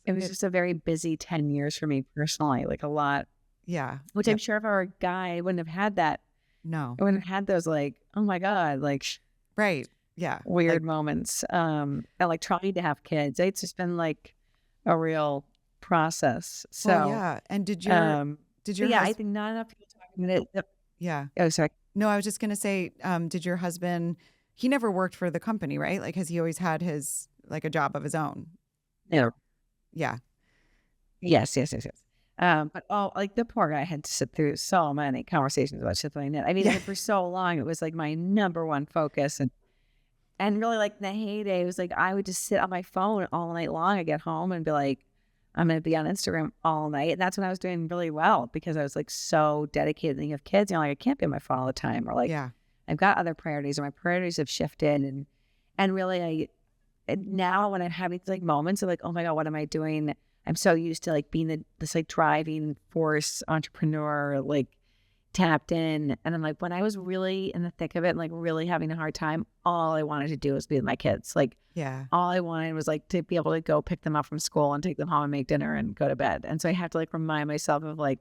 S3: It was just a very busy 10 years for me personally, like a lot.
S1: Yeah.
S3: Which I'm sure if I were a guy, I wouldn't have had that.
S1: No.
S3: I wouldn't have had those like, oh my God, like
S1: right. Yeah.
S3: Weird moments. And like trying to have kids. It's just been like a real process. So
S1: yeah. And did your
S3: I think not enough people talking about it.
S1: Yeah.
S3: Oh, sorry.
S1: No, I was just gonna say, did your husband, he never worked for the company, right? Like has he always had his like a job of his own?
S3: Yeah.
S1: Yeah.
S3: Yes. But like the poor guy had to sit through so many conversations about shit like that. I mean, for so long, it was like my number one focus. And And really, like, in the heyday, it was like I would just sit on my phone all night long. I get home and be like, I'm going to be on Instagram all night. And that's when I was doing really well because I was like so dedicated. And you have kids, like, I can't be on my phone all the time, or like, I've got other priorities, or my priorities have shifted. And really, now when I'm having like moments of like, oh my God, what am I doing? I'm so used to like being this like driving force entrepreneur, like tapped in. And I'm like, when I was really in the thick of it and like really having a hard time, all I wanted to do was be with my kids. Like, all I wanted was like to be able to go pick them up from school and take them home and make dinner and go to bed. And so I have to like remind myself of like,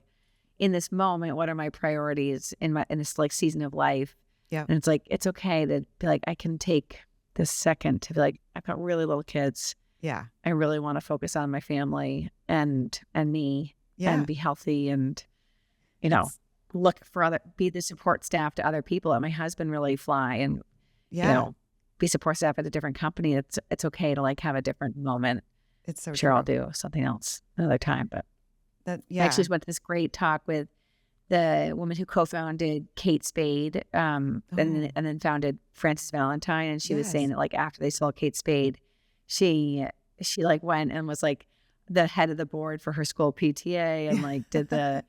S3: in this moment, what are my priorities in this like season of life? Yeah. And it's like, it's okay to be like, I can take this second to be like, I've got really little kids. Yeah. I really want to focus on my family and me and be healthy and, look for be the support staff to other people. And my husband really fly and, be support staff at a different company. It's okay to like have a different moment. It's so sure true. I'll do something else another time. But I actually just went to this great talk with the woman who co-founded Kate Spade, and then founded Frances Valentine. And she was saying that like after they sold Kate Spade, she like went and was like the head of the board for her school PTA and like did the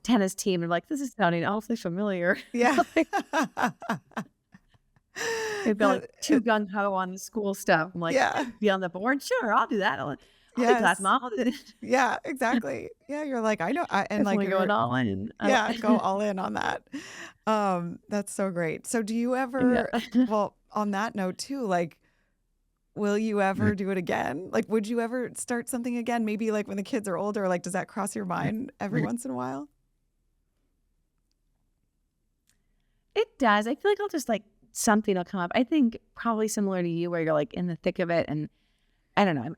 S3: tennis team, and like, this is sounding awfully familiar. Yeah. They'd be like too gung ho on the school stuff. I'm like, be on the board. Sure, I'll do that. I'll be class mom.
S1: Yeah, exactly. Yeah, you're like, I know, and like
S3: going all in.
S1: Go all in on that. That's so great. So, do you ever? Well, on that note too, like, will you ever do it again? Like, would you ever start something again? Maybe like when the kids are older. Like, does that cross your mind every once in a while?
S3: It does. I feel like I'll just like something will come up. I think probably similar to you, where you're like in the thick of it, and I don't know.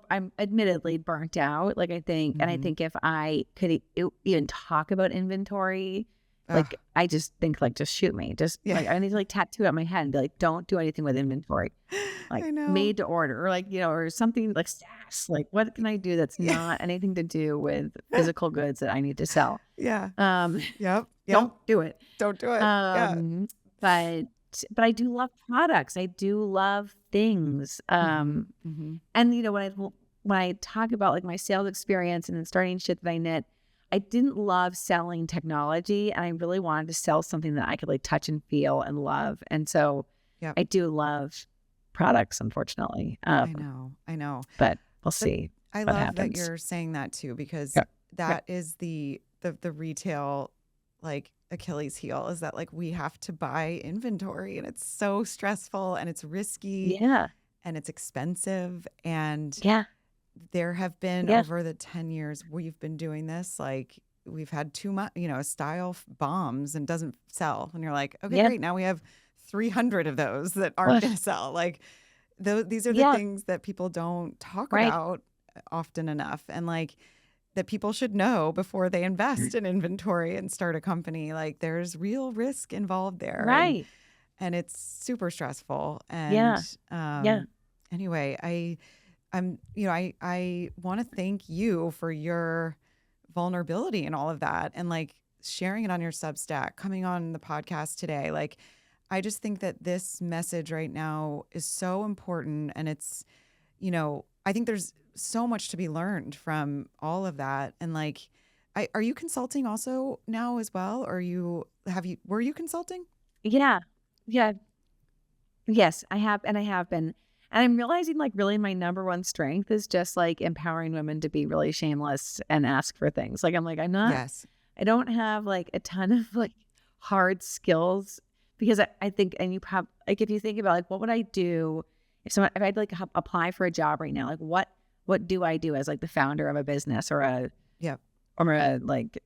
S3: I'm admittedly burnt out. Like I think, and I think if I could even talk about inventory, like I just think like, just shoot me. Just like I need to like tattoo it on my head and be like, don't do anything with inventory. Like made to order, or like, or something like SaaS. Like what can I do that's not anything to do with physical goods that I need to sell? Yeah. Don't do it.
S1: Don't do it.
S3: But I do love products. I do love things. And when I talk about like my sales experience and then starting shit that I knit, I didn't love selling technology, and I really wanted to sell something that I could like touch and feel and love. And so I do love products, unfortunately.
S1: I know.
S3: But we'll see.
S1: I love that you're saying that too, because that is the retail like Achilles heel, is that like we have to buy inventory, and it's so stressful and it's risky. Yeah. And it's expensive. And there have been over the 10 years we've been doing this, like we've had too much, style bombs and doesn't sell. And you're like, okay, great. Now we have 300 of those that aren't going to sell. Like these are the things that people don't talk about often enough. And like that people should know before they invest in inventory and start a company. Like there's real risk involved there.
S3: Right.
S1: And it's super stressful. And anyway, I want to thank you for your vulnerability and all of that, and like sharing it on your Substack, coming on the podcast today. Like, I just think that this message right now is so important, and it's, I think there's so much to be learned from all of that. And like, are you consulting also now as well? Or were you consulting?
S3: Yeah. Yes, I have. And I have been. And I'm realizing like really my number one strength is just like empowering women to be really shameless and ask for things. Like I'm like, I don't have like a ton of like hard skills, because I think, and you probably like, if you think about like, what would I do if I'd like apply for a job right now? Like what do I do as like the founder of a business or a like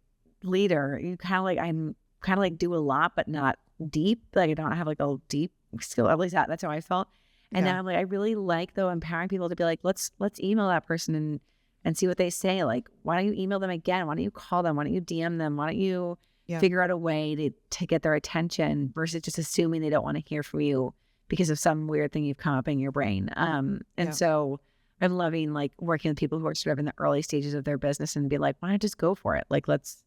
S3: leader? I'm kind of like do a lot, but not deep. Like I don't have like a deep skill. At least that's how I felt. And now I'm like, I really like though empowering people to be like, let's email that person and see what they say. Like, why don't you email them again? Why don't you call them? Why don't you DM them? Why don't you figure out a way to get their attention, versus just assuming they don't want to hear from you because of some weird thing you've come up in your brain. So I'm loving like working with people who are sort of in the early stages of their business and be like, why not just go for it? Like, let's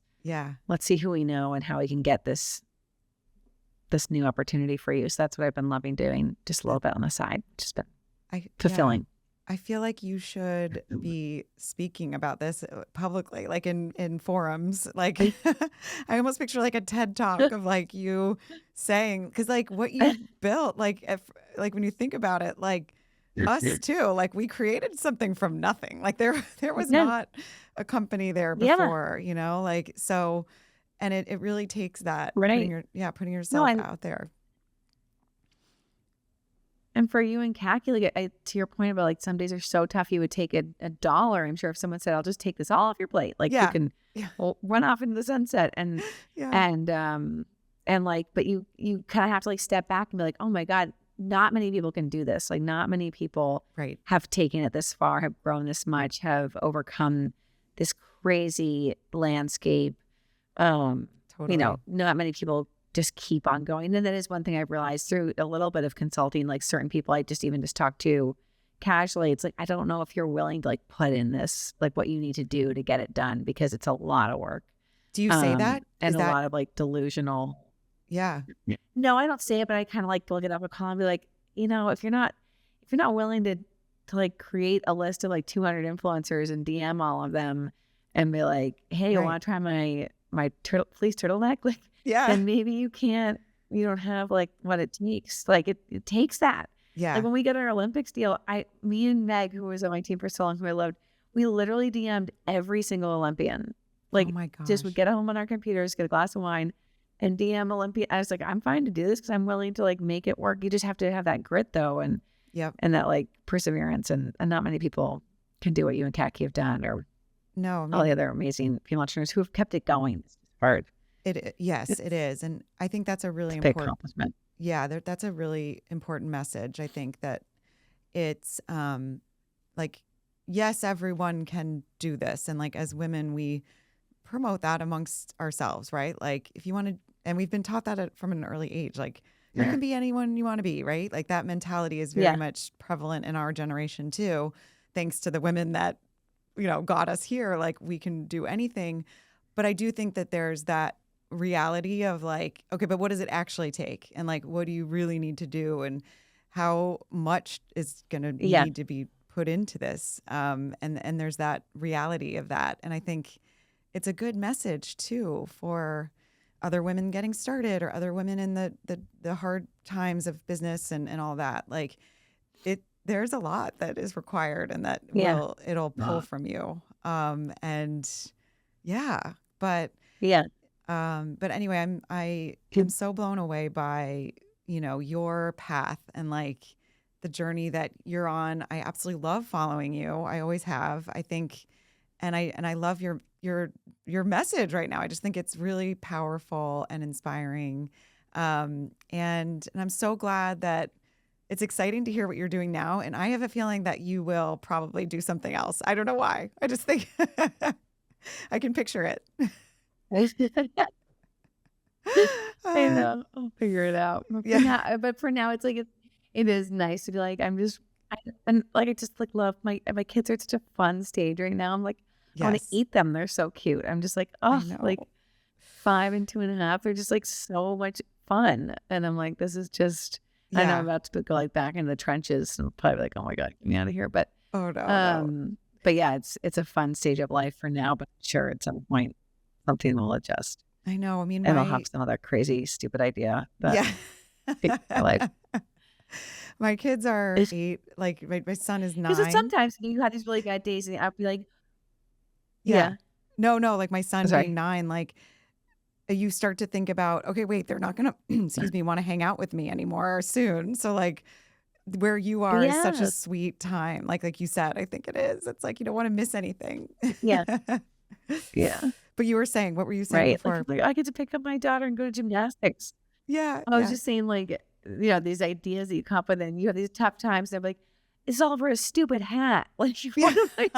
S3: see who we know and how we can get this this new opportunity for you. So that's what I've been loving doing, just a little bit on the side. Just been fulfilling.
S1: I feel like you should be speaking about this publicly, like in forums. Like I almost picture like a TED talk of like you saying, because like what you built, like like when you think about it, like us too, like we created something from nothing. Like there was not a company there before, you know, like so, and it really takes that putting yourself out there.
S3: And for you and Khaki, like to your point about like some days are so tough, you would take $1. I'm sure if someone said, "I'll just take this all off your plate," like you can run off into the sunset and like, but you kind of have to like step back and be like, "Oh my God, not many people can do this. Like not many people have taken it this far, have grown this much, have overcome this crazy landscape." You know, not many people just keep on going. And that is one thing I've realized through a little bit of consulting, like certain people I just talk to casually. It's like, I don't know if you're willing to like put in this, like what you need to do to get it done, because it's a lot of work.
S1: Do you say that?
S3: And a lot of like delusional.
S1: Yeah.
S3: No, I don't say it, but I kind of like look it up a call and be like, you know, if you're not willing to like create a list of like 200 influencers and DM all of them and be like, hey, you want to try my fleece turtleneck? Like, then maybe you don't have like what it takes. Like it takes that. Yeah. Like when we got our Olympics deal, me and Meg, who was on my team for so long, who I loved, we literally DM'd every single Olympian. Like, oh my gosh. Just would get home on our computers, get a glass of wine, and DM Olympian. I was like, I'm fine to do this because I'm willing to like make it work. You just have to have that grit though, and that like perseverance, and not many people can do what you and Khaki have done, or all the other amazing female entrepreneurs who have kept it going. It's hard.
S1: It is, and I think that's a really
S3: important
S1: big
S3: accomplishment.
S1: Yeah, that's a really important message. I think that it's like, yes, everyone can do this, and like as women, we promote that amongst ourselves, right? Like if you want to, and we've been taught that from an early age, like you can be anyone you want to be, right? Like that mentality is very much prevalent in our generation too, thanks to the women that got us here. Like we can do anything, but I do think that there's that reality of like, okay, but what does it actually take? And like, what do you really need to do? And how much is going to need to be put into this? And there's that reality of that. And I think it's a good message too for other women getting started, or other women in the hard times of business and all that. Like there's a lot that is required, and that it'll pull from you. But anyway, I am so blown away by, your path and like the journey that you're on. I absolutely love following you. I always have, I think, and I love your message right now. I just think it's really powerful and inspiring. And I'm so glad that it's exciting to hear what you're doing now. And I have a feeling that you will probably do something else. I don't know why. I just think I can picture it.
S3: I know. I'll figure it out. But for now, it's like it is nice to be like, I just like love my kids are at such a fun stage right now. I'm like, I want to eat them. They're so cute. I'm just like, like 5 and 2.5. They're just like so much fun. And I'm like, this is just. I know I'm about to go like back into the trenches and probably like, oh my God, get me out of here. But no. But yeah, it's a fun stage of life for now. But sure, at some point, something will adjust.
S1: I know. I mean,
S3: and I'll have some other crazy, stupid idea. That my life.
S1: My kids are 8. Like my son is 9.
S3: Because sometimes you have these really bad days, and I'll be like,
S1: no, like my son being 9, like you start to think about, okay, wait, they're not gonna, want to hang out with me anymore soon. So like, where you are is such a sweet time. Like you said, I think it is. It's like you don't want to miss anything.
S3: Yeah.
S1: But you were saying, what were you saying before?
S3: Like, I get to pick up my daughter and go to gymnastics.
S1: Yeah.
S3: I was just saying, like, these ideas that you come up with, and you have these tough times. And I'm like, it's all for a stupid hat. Like, like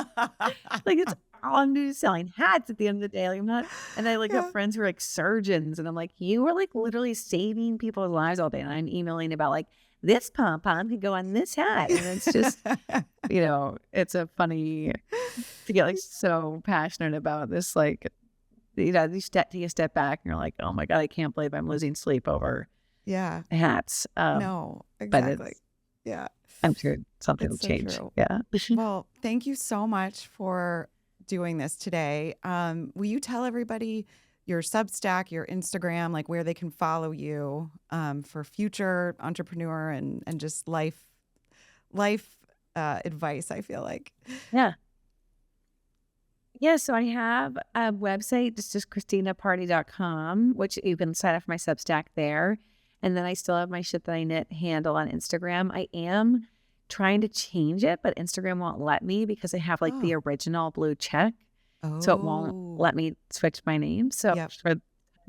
S3: it's all I'm doing is selling hats at the end of the day. Like, I'm not. And I like have friends who are like surgeons, and I'm like, you are like literally saving people's lives all day. And I'm emailing about like, this pom-pom could go on this hat. And it's just, it's a funny to get like so passionate about this. Like, you take a step back and you're like, oh my God, I can't believe I'm losing sleep over
S1: Yeah.
S3: hats.
S1: No,
S3: But
S1: exactly. Yeah.
S3: I'm sure something will
S1: It's so
S3: change.
S1: true.
S3: Yeah.
S1: Well, thank you so much for doing this today. Will you tell everybody your Substack, your Instagram, like where they can follow you for future entrepreneur and just life advice, I feel like.
S3: Yeah. Yeah. So I have a website. It's just ChristinaPardy.com, which you can sign up for my Substack there. And then I still have my Shit That I Knit handle on Instagram. I am trying to change it, but Instagram won't let me because I have like the
S1: Oh.
S3: original blue check. So it won't
S1: Oh.
S3: let me switch my name. So
S1: Yep.
S3: for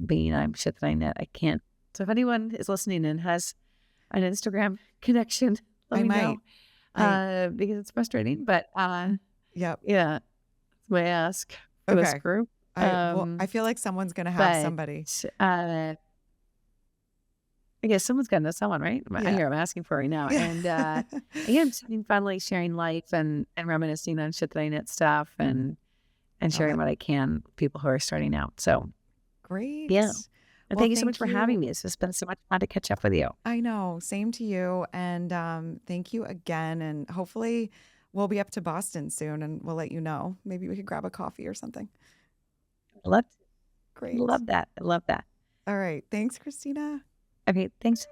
S3: being I'm Shit That I Knit, I can't. So if anyone is listening and has an Instagram connection, let
S1: I
S3: me
S1: might.
S3: know. Because it's frustrating. But
S1: Yep.
S3: yeah, that's my ask for this
S1: Okay.
S3: group.
S1: I feel like someone's gonna have
S3: But
S1: somebody.
S3: I guess someone's got to know someone, right? I
S1: Yeah.
S3: hear I'm asking for it right now.
S1: Yeah.
S3: And again, just having fun, like sharing life and reminiscing on Shit That I Knit stuff and sharing what I can with people who are starting out. So
S1: Great.
S3: yeah. And
S1: Well,
S3: thank you so much for having me. It's just been so much fun to catch up with you.
S1: I know. Same to you. And thank you again. And hopefully we'll be up to Boston soon and we'll let you know. Maybe we could grab a coffee or something.
S3: Love
S1: Great.
S3: that. I love that.
S1: All right. Thanks, Christina.
S3: Okay. Thanks.